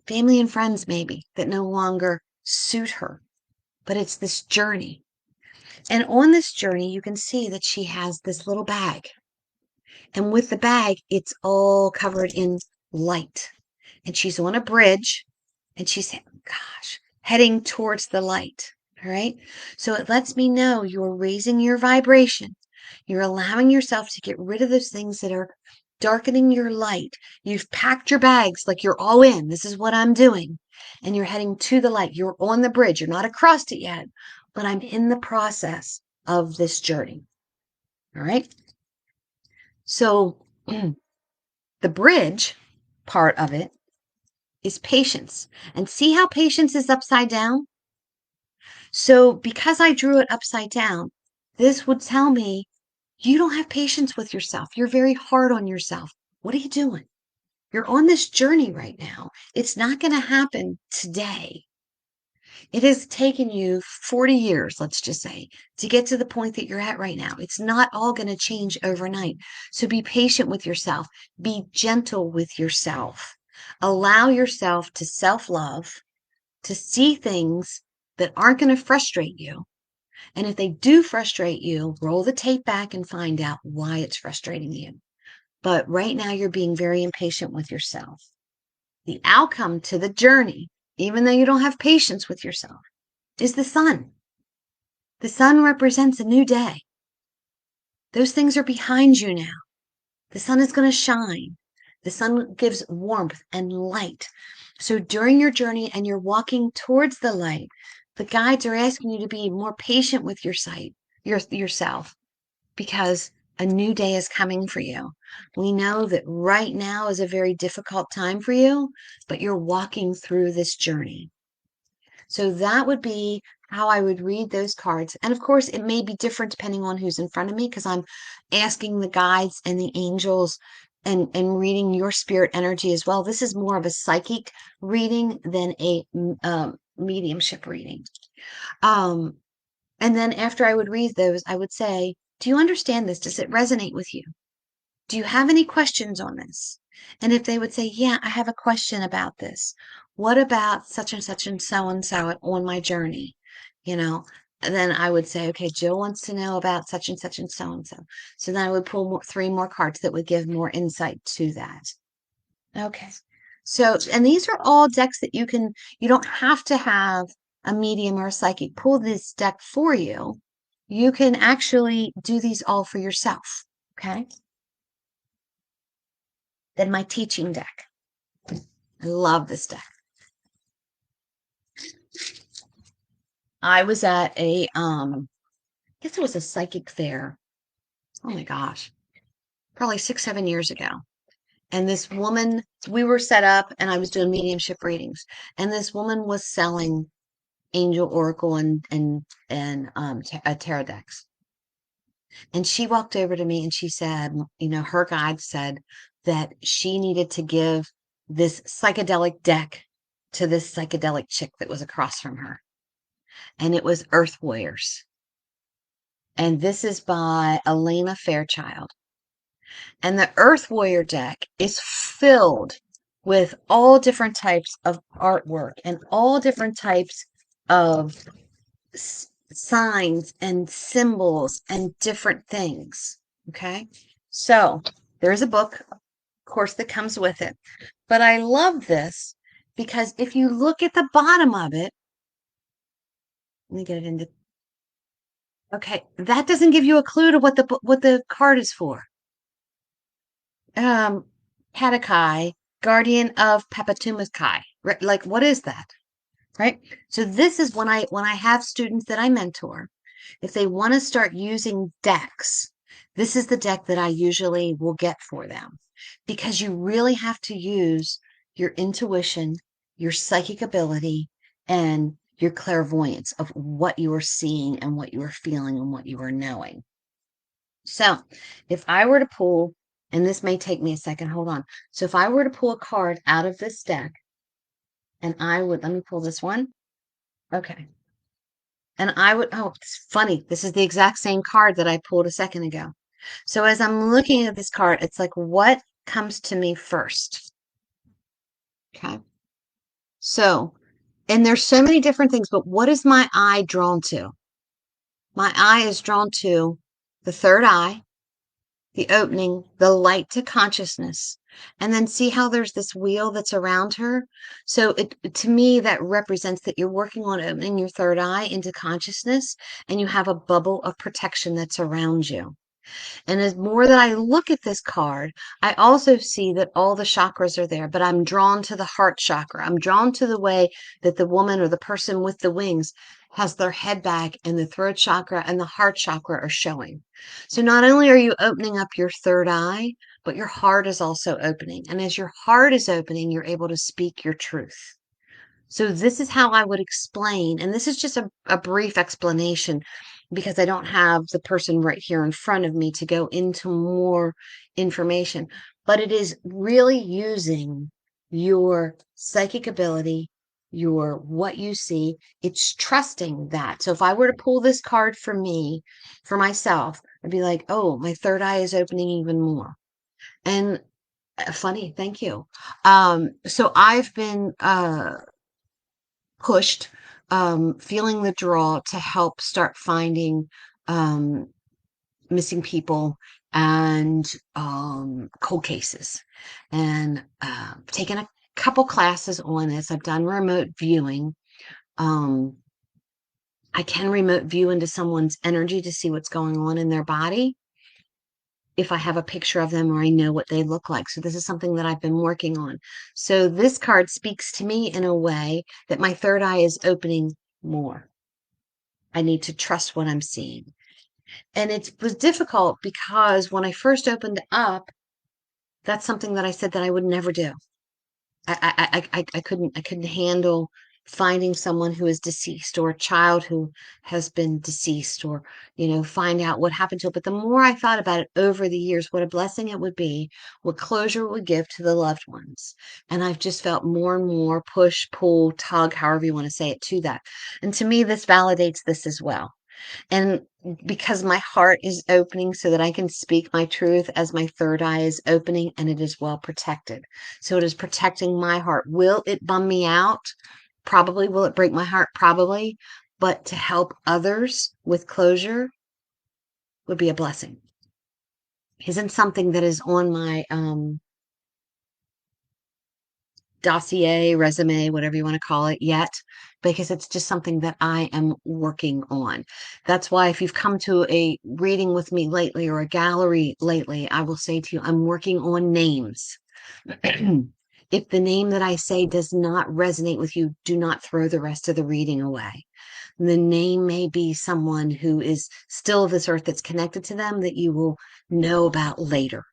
family and friends maybe that no longer suit her. But it's this journey. And on this journey, you can see that she has this little bag. And with the bag, it's all covered in light. And she's on a bridge and she's, heading towards the light. All right. So it lets me know you're raising your vibration. You're allowing yourself to get rid of those things that are darkening your light. You've packed your bags like you're all in. This is what I'm doing. And you're heading to the light. You're on the bridge. You're not across it yet, but I'm in the process of this journey. All right. So the bridge part of it is patience. And see how patience is upside down? So because I drew it upside down, this would tell me you don't have patience with yourself. You're very hard on yourself. What are you doing? You're on this journey right now. It's not going to happen today. It has taken you 40 years, let's just say, to get to the point that you're at right now. It's not all going to change overnight. So be patient with yourself. Be gentle with yourself. Allow yourself to self-love, to see things that aren't going to frustrate you. And if they do frustrate you, roll the tape back and find out why it's frustrating you. But right now, you're being very impatient with yourself. The outcome to the journey, even though you don't have patience with yourself, is the sun. The sun represents a new day. Those things are behind you now. The sun is going to shine. The sun gives warmth and light. So during your journey and you're walking towards the light, the guides are asking you to be more patient with yourself, because a new day is coming for you. We know that right now is a very difficult time for you, but you're walking through this journey. So that would be how I would read those cards. And of course, it may be different depending on who's in front of me, because I'm asking the guides and the angels and reading your spirit energy as well. This is more of a psychic reading than a mediumship reading. And then after I would read those, I would say, do you understand this? Does it resonate with you? Do you have any questions on this? And if they would say, yeah, I have a question about this. What about such and so on my journey? You know, and then I would say, okay, Jill wants to know about such and so and so. So then I would pull three more cards that would give more insight to that. Okay. So, and these are all decks that you don't have to have a medium or a psychic pull this deck for you. You can actually do these all for yourself. Okay. Then my teaching deck. I love this deck. I was at I guess it was a psychic fair. Oh my gosh, probably 6, 7 years ago. And this woman, we were set up and I was doing mediumship readings. And this woman was selling angel oracle and tarot decks. And she walked over to me and she said, her guide said that she needed to give this psychedelic deck to this psychedelic chick that was across from her. And it was Earth Warriors. And this is by Elena Fairchild. And the Earth Warrior deck is filled with all different types of artwork and all different types of signs and symbols and different things. Okay. So there's a book, of course, that comes with it. But I love this because if you look at the bottom of it, let me get it into. Okay, that doesn't give you a clue to what the card is for. Patakai, guardian of Papatumakai. Right? Like, what is that? Right? So this is when I have students that I mentor, if they want to start using decks, this is the deck that I usually will get for them, because you really have to use your intuition, your psychic ability, and your clairvoyance of what you are seeing and what you are feeling and what you are knowing. So if I were to pull, and this may take me a second, hold on. So if I were to pull a card out of this deck, and let me pull this one. Okay. And it's funny. This is the exact same card that I pulled a second ago. So as I'm looking at this card, it's like, what comes to me first? Okay. So, and there's so many different things, but what is my eye drawn to? My eye is drawn to the third eye, the opening, the light to consciousness. And then see how there's this wheel that's around her. So to me, that represents that you're working on opening your third eye into consciousness, and you have a bubble of protection that's around you. And as more that I look at this card, I also see that all the chakras are there, but I'm drawn to the heart chakra. I'm drawn to the way that the woman or the person with the wings has their head back, and the throat chakra and the heart chakra are showing. So not only are you opening up your third eye, but your heart is also opening. And as your heart is opening, you're able to speak your truth. So this is how I would explain, and this is just a brief explanation because I don't have the person right here in front of me to go into more information, but it is really using your psychic ability, your what you see. It's trusting that. So if I were to pull this card for me, for myself, I'd be like, oh, my third eye is opening even more. And funny, thank you. So I've been pushed, feeling the draw to help start finding um, missing people and cold cases. And taken a couple classes on this. I've done remote viewing. Um, I can remote view into someone's energy to see what's going on in their body if I have a picture of them or I know what they look like. So this is something that I've been working on. So this card speaks to me in a way that my third eye is opening more. I need to trust what I'm seeing. And it was difficult because when I first opened up, that's something that I said that I would never do. I couldn't handle finding someone who is deceased or a child who has been deceased or, find out what happened to it. But the more I thought about it over the years, what a blessing it would be, what closure it would give to the loved ones. And I've just felt more and more push, pull, tug, however you want to say it, to that. And to me, this validates this as well. And because my heart is opening so that I can speak my truth as my third eye is opening and it is well protected. So it is protecting my heart. Will it bum me out? Probably. Will it break my heart? Probably. But to help others with closure would be a blessing. Isn't something that is on my dossier, resume, whatever you want to call it yet, because it's just something that I am working on. That's why if you've come to a reading with me lately or a gallery lately, I will say to you, I'm working on names. If the name that I say does not resonate with you, do not throw the rest of the reading away. The name may be someone who is still of this earth that's connected to them that you will know about later.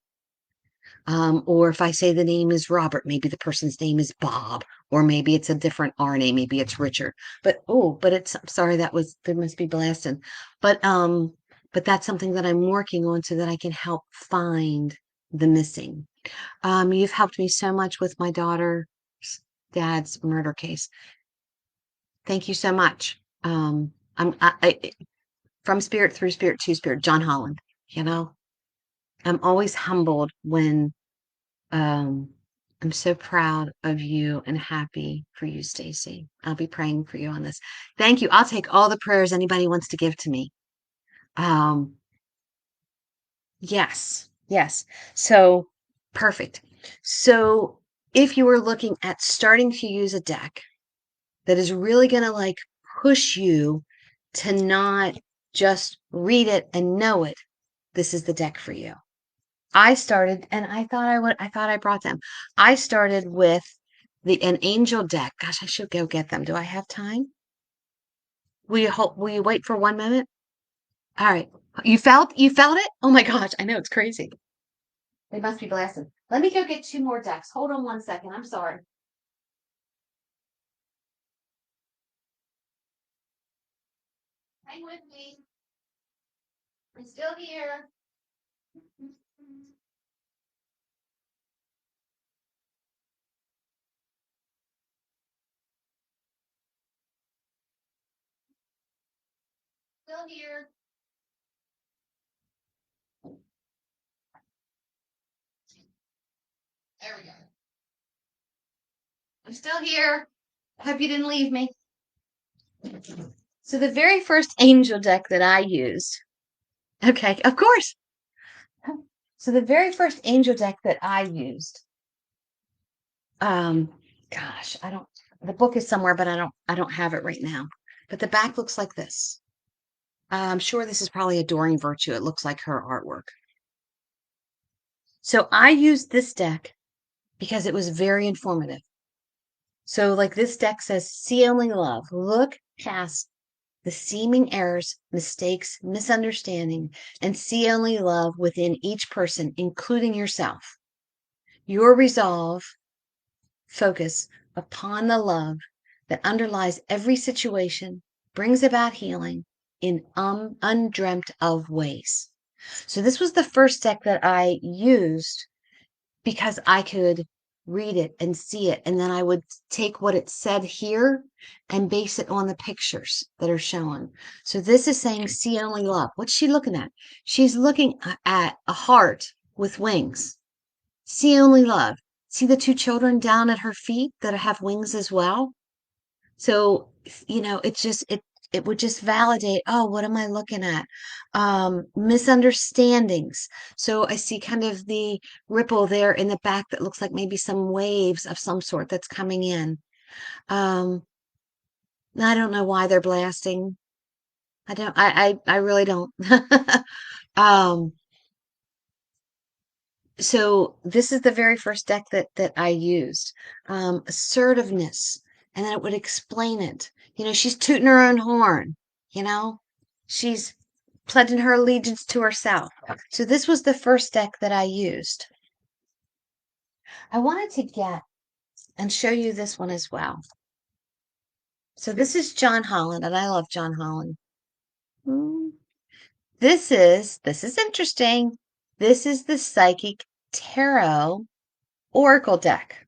Or if I say the name is Robert, maybe the person's name is Bob, or maybe it's a different R name, maybe it's Richard. But it's sorry, there must be blasting. But that's something that I'm working on so that I can help find the missing. You've helped me so much with my daughter's dad's murder case. Thank you so much. From spirit through spirit to spirit, John Holland, I'm always humbled when um, I'm so proud of you and happy for you, Stacy. I'll be praying for you on this. Thank you. I'll take all the prayers anybody wants to give to me. Um, yes, yes. So perfect. So if you were looking at starting to use a deck that is really going to like push you to not just read it and know it, this is the deck for you. I started, and I thought I brought them. I started with an angel deck. Gosh, I should go get them. Do I have time? Will you wait for 1 minute? All right. You felt it? Oh my gosh, I know it's crazy. They must be blasting. Let me go get 2 more decks. Hold on 1 second. I'm sorry. Hang with me. I'm still here. Still here. There we go. I'm still here. I hope you didn't leave me. So the very first angel deck that I used, okay, of course. So the very first angel deck that I used, um, gosh, the book is somewhere, but I don't have it right now. But the back looks like this. I'm sure this is probably Adoring Virtue. It looks like her artwork. So I used this deck because it was very informative. So like this deck says, see only love, look past the seeming errors, mistakes, misunderstanding, and see only love within each person, including yourself. Your resolve, focus upon the love that underlies every situation, brings about healing in undreamt of ways. So this was the first deck that I used because I could read it and see it. And then I would take what it said here and base it on the pictures that are shown. So this is saying, see only love. What's she looking at? She's looking at a heart with wings. See only love. See the two children down at her feet that have wings as well? So, it would just validate, oh, what am I looking at? Misunderstandings. So I see kind of the ripple there in the back that looks like maybe some waves of some sort that's coming in. I don't know why they're blasting. I really don't. Um, so this is the very first deck that I used. Assertiveness, and then it would explain it. She's tooting her own horn, you know, she's pledging her allegiance to herself. So this was the first deck that I used. I wanted to get and show you this one as well. So this is John Holland, and I love John Holland. This is interesting. This is the Psychic Tarot Oracle deck.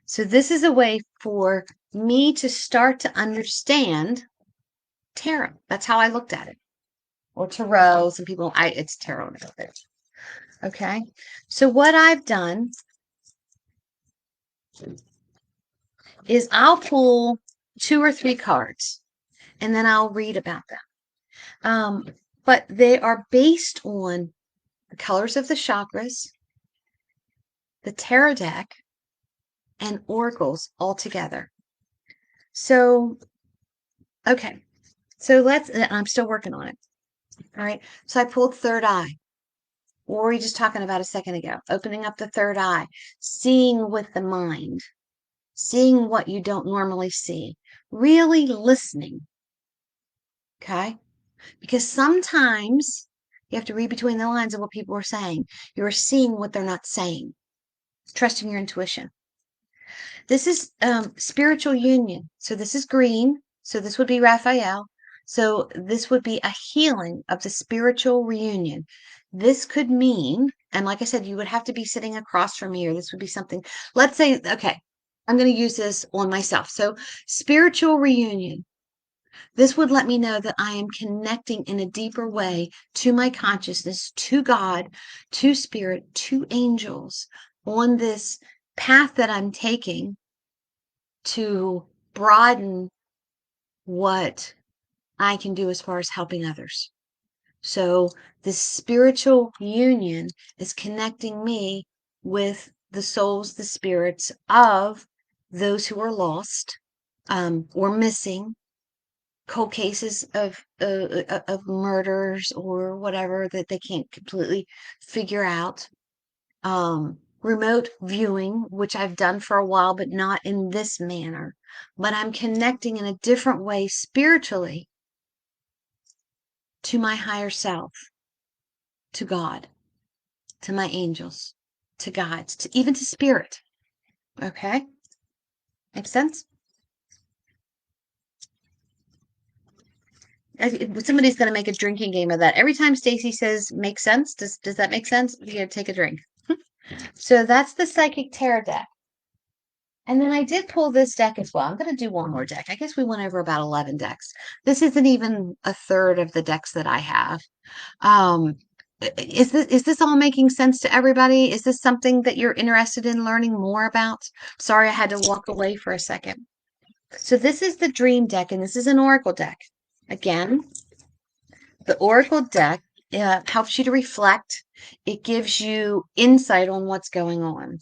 So this is a way for me to start to understand tarot. That's how I looked at it. Or tarot. Some people, it's tarot. Okay. So what I've done is I'll pull 2 or 3 cards and then I'll read about them. But they are based on the colors of the chakras, the tarot deck, and oracles all together. So, okay. So I'm still working on it. All right. So I pulled third eye. What were we just talking about a second ago? Opening up the third eye, seeing with the mind, seeing what you don't normally see, really listening. Okay. Because sometimes you have to read between the lines of what people are saying. You're seeing what they're not saying, trusting your intuition. This is spiritual union. So this is green. So this would be Raphael. So this would be a healing of the spiritual reunion. This could mean, and like I said, you would have to be sitting across from me, or this would be something, let's say, okay, I'm going to use this on myself. So spiritual reunion. This would let me know that I am connecting in a deeper way to my consciousness, to God, to spirit, to angels on this path that I'm taking to broaden what I can do as far as helping others. So this spiritual union is connecting me with the souls, the spirits of those who are lost or missing, cold cases of murders or whatever that they can't completely figure out. Remote viewing, which I've done for a while, but not in this manner. But I'm connecting in a different way spiritually to my higher self, to God, to my angels, to guides, to even to spirit. Okay? Makes sense? Somebody's going to make a drinking game of that. Every time Stacy says "makes sense," does that make sense? You got to take a drink. So that's the Psychic Tarot deck. And then I did pull this deck as well. I'm going to do one more deck. I guess we went over about 11 decks. This isn't even a third of the decks that I have. Is this all making sense to everybody? Is this something that you're interested in learning more about? Sorry, I had to walk away for a second. So this is the Dream deck, and this is an Oracle deck. Again, the Oracle deck helps you to reflect. It gives you insight on what's going on.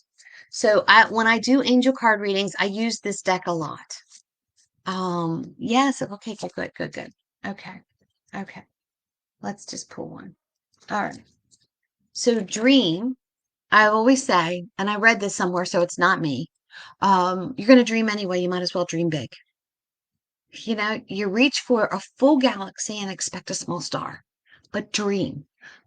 So when I do angel card readings, I use this deck a lot. Yes. Okay. Good. Okay. Let's just pull one. All right. So dream, I always say, and I read this somewhere, so it's not me. You're going to dream anyway. You might as well dream big. You reach for a full galaxy and expect a small star, but dream.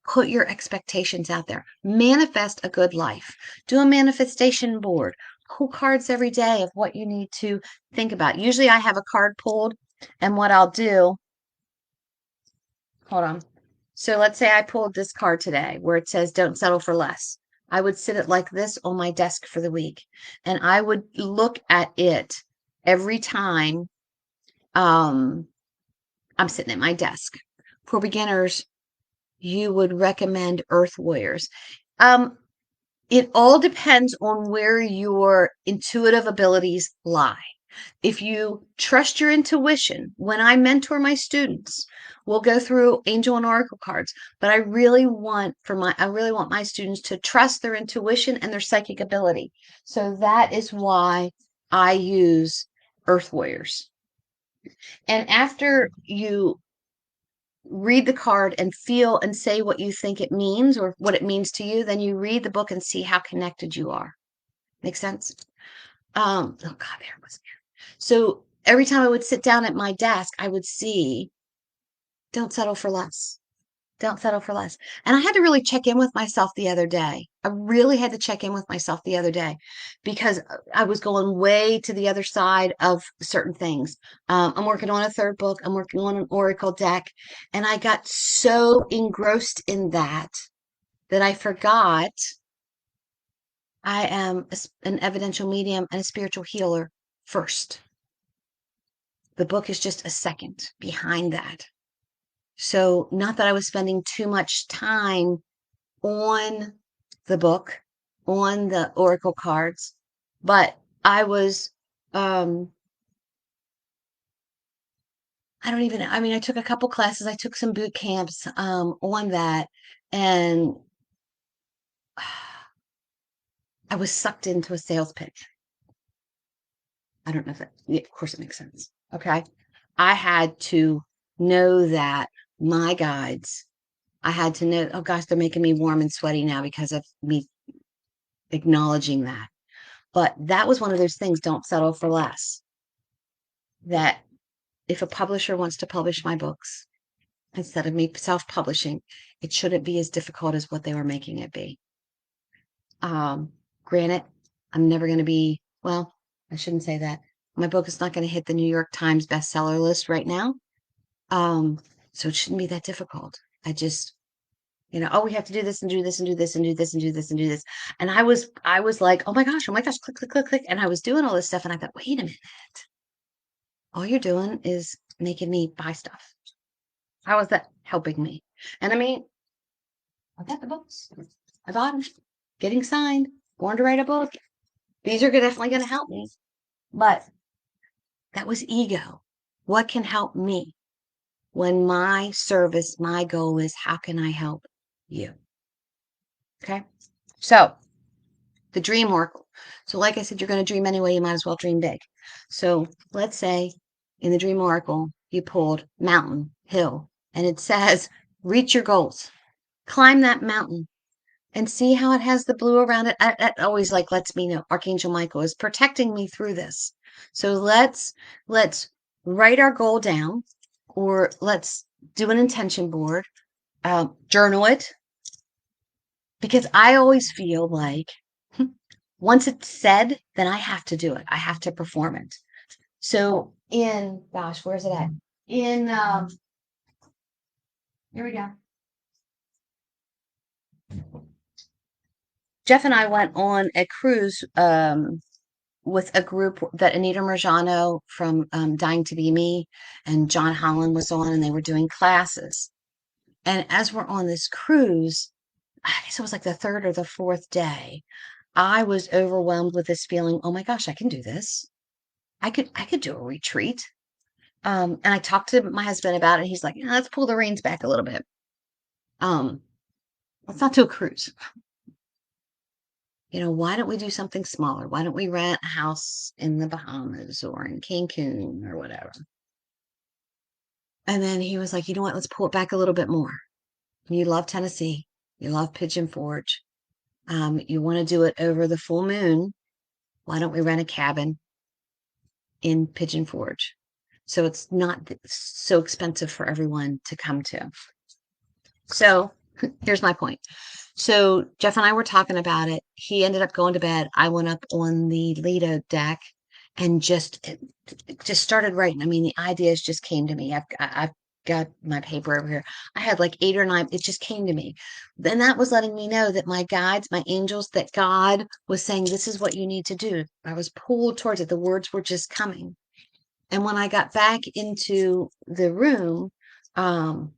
Put your expectations out there. Manifest a good life. Do a manifestation board. Pull cards every day of what you need to think about. Usually I have a card pulled, and what I'll do, hold on. So let's say I pulled this card today where it says, don't settle for less. I would sit it like this on my desk for the week, and I would look at it every time I'm sitting at my desk. For beginners, you would recommend Earth Warriors. It all depends on where your intuitive abilities lie. If you trust your intuition, when I mentor my students, we'll go through angel and oracle cards, but I really want my students to trust their intuition and their psychic ability. So that is why I use Earth Warriors. And after you read the card and feel and say what you think it means or what it means to you, then you read the book and see how connected you are. Make sense? Oh God, there it was. So every time I would sit down at my desk, I would see, don't settle for less. Don't settle for less. And I had to really check in with myself the other day. I really had to check in with myself the other day because I was going way to the other side of certain things. I'm working on a third book. I'm working on an oracle deck. And I got so engrossed in that I forgot I am an evidential medium and a spiritual healer first. The book is just a second behind that. So not that I was spending too much time on the book, on the oracle cards, but I was, I took a couple classes, I took some boot camps, on that, and I was sucked into a sales pitch. I don't know if that, yeah, of course it makes sense. Okay. I had to know that my guides, I had to know, oh gosh, they're making me warm and sweaty now because of me acknowledging that. But that was one of those things, don't settle for less. That if a publisher wants to publish my books instead of me self-publishing, it shouldn't be as difficult as what they were making it be. Granted, I'm never going to be, well, I shouldn't say that. My book is not going to hit the New York Times bestseller list right now. So it shouldn't be that difficult. I just, oh, we have to do this and do this and do this and do this and do this and do this. And I was like, oh my gosh, click, click, click, click. And I was doing all this stuff and I thought, wait a minute. All you're doing is making me buy stuff. How is that helping me? And I mean, I got the books. I bought them. Getting signed. Born to write a book. These are definitely going to help me. But that was ego. What can help me? When my service, my goal is, how can I help you? Okay. So the dream oracle. So like I said, you're going to dream anyway. You might as well dream big. So let's say in the dream oracle, you pulled mountain, hill, and it says, reach your goals, climb that mountain and see how it has the blue around it. That always lets me know Archangel Michael is protecting me through this. So let's write our goal down, or let's do an intention board, journal it, because I always feel like once it's said, then I have to do it. I have to perform it. So where's it at? Here we go. Jeff and I went on a cruise with a group that Anita Marjano from Dying to Be Me and John Holland was on, and they were doing classes. And as we're on this cruise, I guess it was like the third or the fourth day, I was overwhelmed with this feeling, oh my gosh, I can do this. I could do a retreat. And I talked to my husband about it. He's like, let's pull the reins back a little bit. Let's not do a cruise. Why don't we do something smaller? Why don't we rent a house in the Bahamas or in Cancun or whatever? And then he was like, you know what? Let's pull it back a little bit more. You love Tennessee. You love Pigeon Forge. You want to do it over the full moon. Why don't we rent a cabin in Pigeon Forge? So it's not so expensive for everyone to come to. So here's my point. So Jeff and I were talking about it. He ended up going to bed. I went up on the Lido deck and just started writing. I mean, the ideas just came to me. I've got my paper over here. I had like 8 or 9. It just came to me. Then that was letting me know that my guides, my angels, that God was saying, this is what you need to do. I was pulled towards it. The words were just coming. And when I got back into the room, um,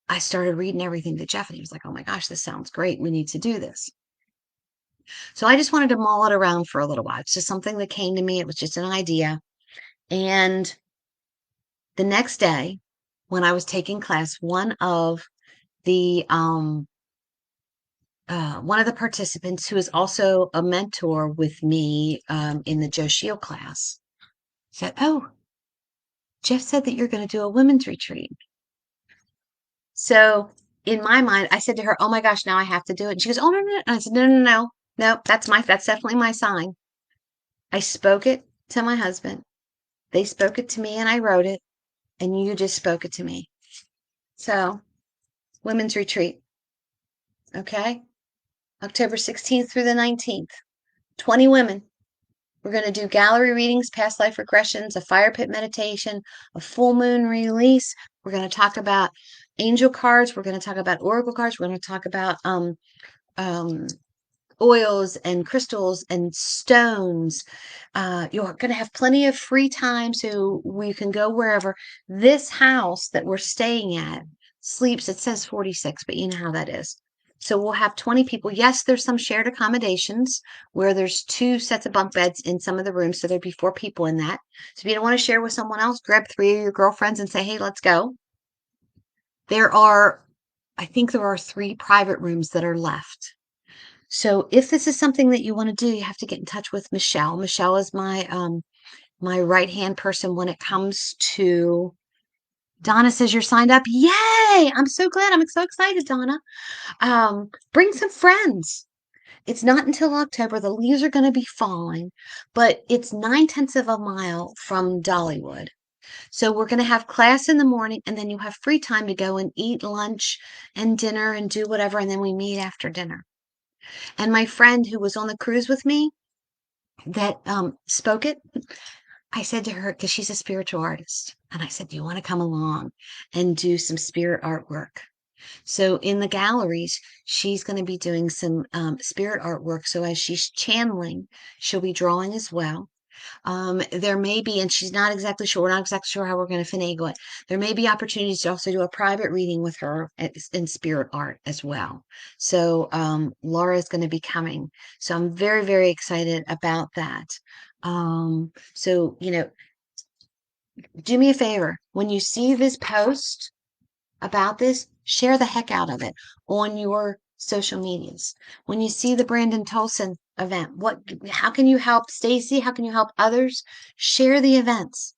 I started reading everything to Jeff, and he was like, oh my gosh, this sounds great. We need to do this. So I just wanted to mull it around for a little while. It's just something that came to me. It was just an idea. And the next day, when I was taking class, the one of the participants, who is also a mentor with me in the Joe Shield class, said, oh, Jeff said that you're going to do a women's retreat. So in my mind, I said to her, oh my gosh, now I have to do it. And she goes, oh, no, no. And I said, no, no, no, no, that's definitely my sign. I spoke it to my husband. They spoke it to me and I wrote it, and you just spoke it to me. So women's retreat. Okay. October 16th through the 19th, 20 women. We're going to do gallery readings, past life regressions, a fire pit meditation, a full moon release. We're going to talk about angel cards. We're going to talk about oracle cards. We're going to talk about oils and crystals and stones. You're going to have plenty of free time, so we can go wherever. This house that we're staying at sleeps, it says 46, but you know how that is. So we'll have 20 people. Yes, there's some shared accommodations where there's 2 sets of bunk beds in some of the rooms. So there'd be 4 people in that. So if you don't want to share with someone else, grab 3 of your girlfriends and say, hey, let's go. I think there are 3 private rooms that are left. So if this is something that you want to do, you have to get in touch with Michelle. Michelle is my right-hand person when it comes to. Donna says you're signed up. Yay! I'm so glad. I'm so excited, Donna. Bring some friends. It's not until October. The leaves are going to be falling, but it's 9/10 of a mile from Dollywood. So we're going to have class in the morning, and then you have free time to go and eat lunch and dinner and do whatever, and then we meet after dinner. And my friend who was on the cruise with me that spoke it, I said to her, because she's a spiritual artist, and I said, do you want to come along and do some spirit artwork? So in the galleries, she's going to be doing some spirit artwork. So as she's channeling, she'll be drawing as well. There may be, and she's not exactly sure, we're not exactly sure how we're going to finagle it. There may be opportunities to also do a private reading with her in spirit art as well. So Laura is going to be coming. So I'm very, very excited about that. So, do me a favor. When you see this post about this, share the heck out of it on your social medias. When you see the Brandon Tolson event, how can you help Stacy? How can you help others? Share the events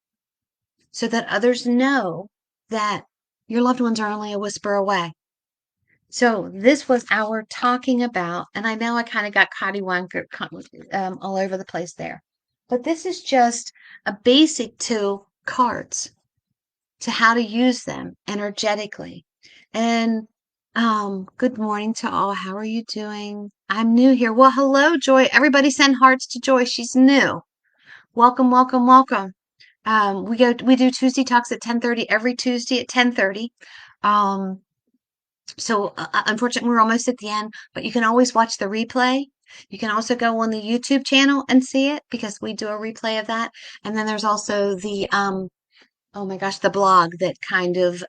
so that others know that your loved ones are only a whisper away. So this was our talking about, and I know I kind of got cattywanker all over the place there, but this is just a basic to cards, to how to use them energetically. And good morning to all. How are you doing? I'm new here. Well, hello, Joy. Everybody send hearts to Joy. She's new. Welcome, welcome, welcome. We do Tuesday talks at 10:30 every Tuesday at 10:30. So unfortunately, we're almost at the end, but you can always watch the replay. You can also go on the YouTube channel and see it, because we do a replay of that. And then there's also the oh my gosh, the blog that kind of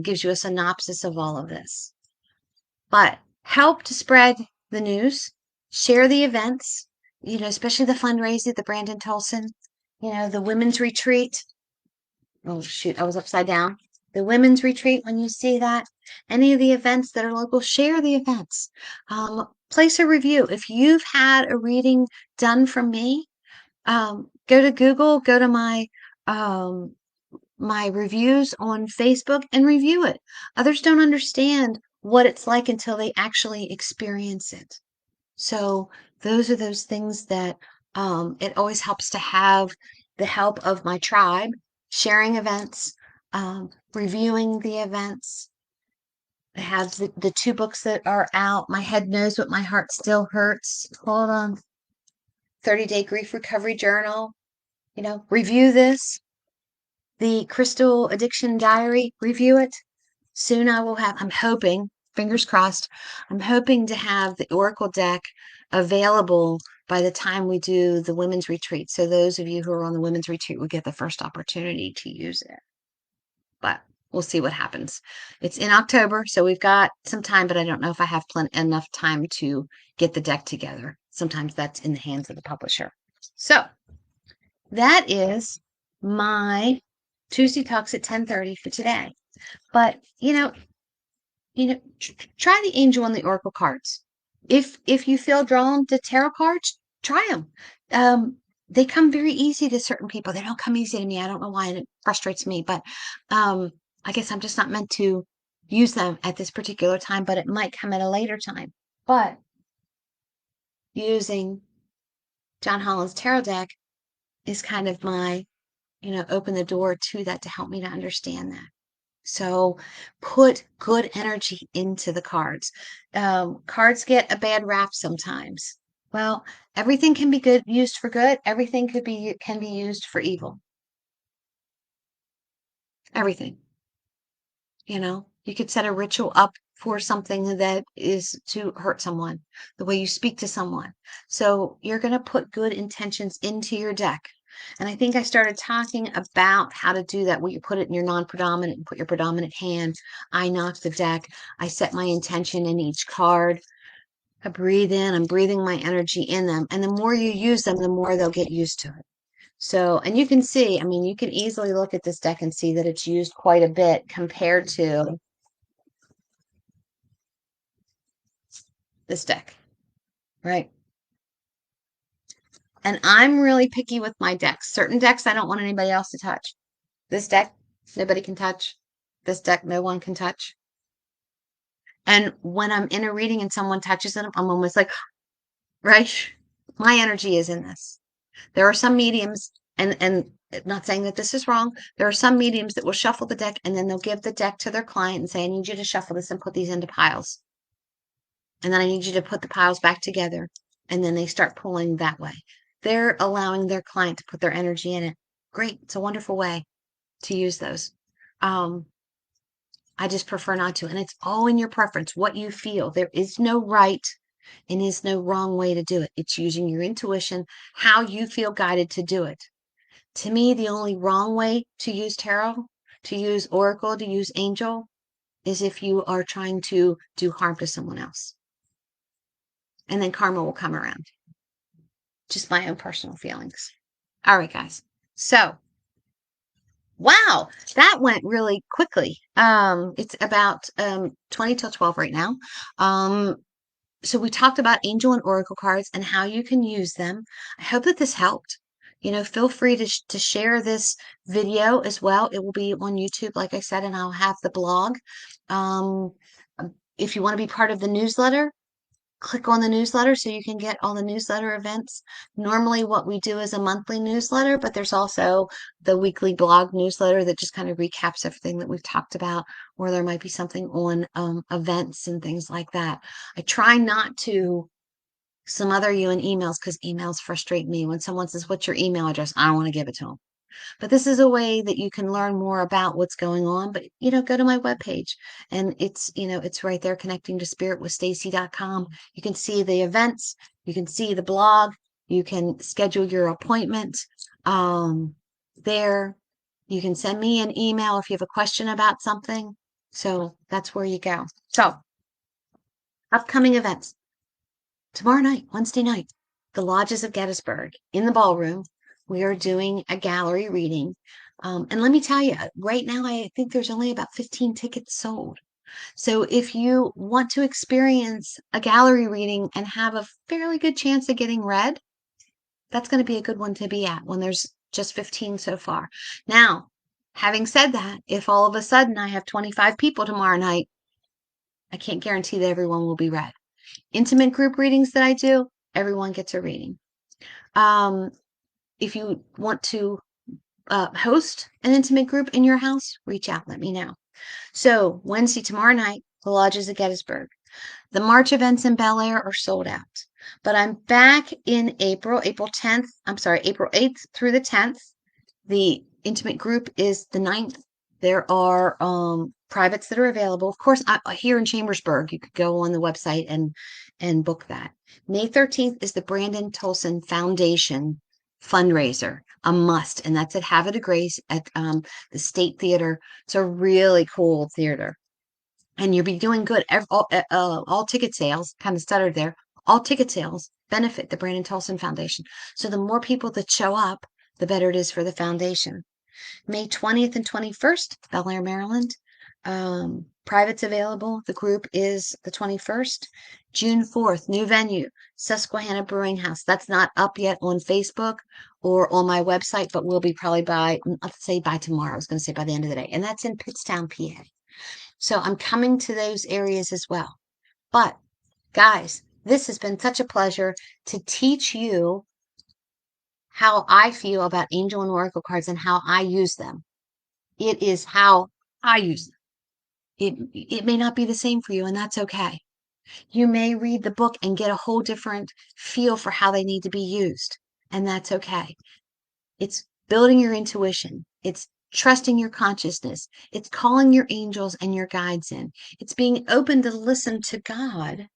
gives you a synopsis of all of this. But help to spread the news, share the events, especially the fundraiser, the Brandon Tolson, the women's retreat. Oh shoot, I was upside down. The women's retreat, when you see that, any of the events that are local, share the events. Place a review. If you've had a reading done from me, go to Google, go to my reviews on Facebook and review it. Others don't understand what it's like until they actually experience it. So those are those things that it always helps to have the help of my tribe sharing events, reviewing the events. I have the two books that are out. My Head Knows What My Heart Still Hurts. Hold on. 30-Day Grief Recovery Journal. Review this. The Crystal Addiction Diary, review it. Soon I will have, I'm hoping, fingers crossed, I'm hoping to have the Oracle deck available by the time we do the women's retreat. So those of you who are on the women's retreat will get the first opportunity to use it. But we'll see what happens. It's in October, so we've got some time, but I don't know if I have enough time to get the deck together. Sometimes that's in the hands of the publisher. So that is my Tuesday Talks at 10:30 for today. But try the angel and the oracle cards. If you feel drawn to tarot cards, try them. They come very easy to certain people. They don't come easy to me. I don't know why, and it frustrates me. But I guess I'm just not meant to use them at this particular time. But it might come at a later time. But using John Holland's tarot deck is kind of my, open the door to that to help me to understand that. So put good energy into the cards. Cards get a bad rap sometimes. Well, everything can be used for good. Everything can be used for evil. Everything. You could set a ritual up for something that is to hurt someone, the way you speak to someone. So you're going to put good intentions into your deck. And I think I started talking about how to do that, where you put it in your non-predominant and put your predominant hand. I knock the deck. I set my intention in each card. I breathe in. I'm breathing my energy in them. And the more you use them, the more they'll get used to it. So, and you can see, you can easily look at this deck and see that it's used quite a bit compared to this deck, right? And I'm really picky with my decks. Certain decks I don't want anybody else to touch. This deck, nobody can touch. This deck, no one can touch. And when I'm in a reading and someone touches it, I'm almost like, right? My energy is in this. There are some mediums, and not saying that this is wrong. There are some mediums that will shuffle the deck and then they'll give the deck to their client and say, I need you to shuffle this and put these into piles. And then I need you to put the piles back together. And then they start pulling that way. They're allowing their client to put their energy in it. Great. It's a wonderful way to use those. I just prefer not to. And it's all in your preference, what you feel. There is no right and is no wrong way to do it. It's using your intuition, how you feel guided to do it. To me, the only wrong way to use tarot, to use oracle, to use angel, is if you are trying to do harm to someone else. And then karma will come around. Just my own personal feelings. All right, guys. So, wow, that went really quickly. It's about 20 till 12 right now. So we talked about angel and oracle cards and how you can use them. I hope that this helped. Feel free to share this video as well. It will be on YouTube, like I said, and I'll have the blog. If you want to be part of the newsletter, click on the newsletter so you can get all the newsletter events. Normally what we do is a monthly newsletter, but there's also the weekly blog newsletter that just kind of recaps everything that we've talked about, or there might be something on events and things like that. I try not to smother you in emails because emails frustrate me. When someone says, what's your email address? I don't want to give it to them. But this is a way that you can learn more about what's going on. But, go to my webpage and it's right there, connecting to spiritwithstacy.com. You can see the events, you can see the blog, you can schedule your appointment there. You can send me an email if you have a question about something. So that's where you go. So upcoming events. Tomorrow night, Wednesday night, the Lodges of Gettysburg in the ballroom. We are doing a gallery reading. And let me tell you, right now, I think there's only about 15 tickets sold. So if you want to experience a gallery reading and have a fairly good chance of getting read, that's going to be a good one to be at when there's just 15 so far. Now, having said that, if all of a sudden I have 25 people tomorrow night, I can't guarantee that everyone will be read. Intimate group readings that I do, everyone gets a reading. If you want to host an intimate group in your house, reach out, let me know. So Wednesday, tomorrow night, the lodges at Gettysburg. The March events in Bel Air are sold out, but I'm back in April 10th. I'm sorry, April 8th through the 10th. The intimate group is the 9th. There are privates that are available. Of course, here in Chambersburg, you could go on the website and book that. May 13th is the Brandon Tolson Foundation fundraiser, a must, and that's at Havre de Grace at the State Theater. It's a really cool theater, and you'll be doing good. All ticket sales, kind of stuttered there. All ticket sales benefit the Brandon Tolson Foundation. So the more people that show up, the better it is for the foundation. May 20th and 21st, Bel Air, Maryland. Privates available. The group is the 21st. June 4th, new venue, Susquehanna Brewing House. That's not up yet on Facebook or on my website, but will be probably let's say by tomorrow. I was going to say by the end of the day. And that's in Pittstown, PA. So I'm coming to those areas as well. But guys, this has been such a pleasure to teach you how I feel about angel and oracle cards and how I use them. It is how I use them. It may not be the same for you, and that's okay. You may read the book and get a whole different feel for how they need to be used, and that's okay. It's building your intuition. It's trusting your consciousness. It's calling your angels and your guides in. It's being open to listen to God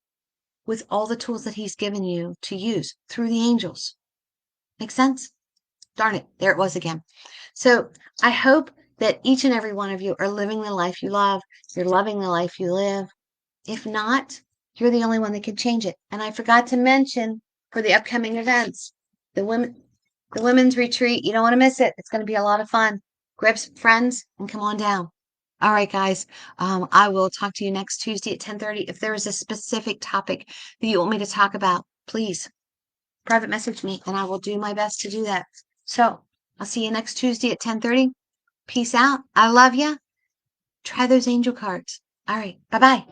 with all the tools that He's given you to use through the angels. Make sense? Darn it, there it was again. So I hope that each and every one of you are living the life you love. You're loving the life you live. If not, you're the only one that can change it. And I forgot to mention for the upcoming events, the women's retreat. You don't want to miss it. It's going to be a lot of fun. Grab some friends and come on down. All right, guys. I will talk to you next Tuesday at 10:30. If there is a specific topic that you want me to talk about, please private message me and I will do my best to do that. So I'll see you next Tuesday at 10:30. Peace out. I love you. Try those angel cards. All right. Bye-bye.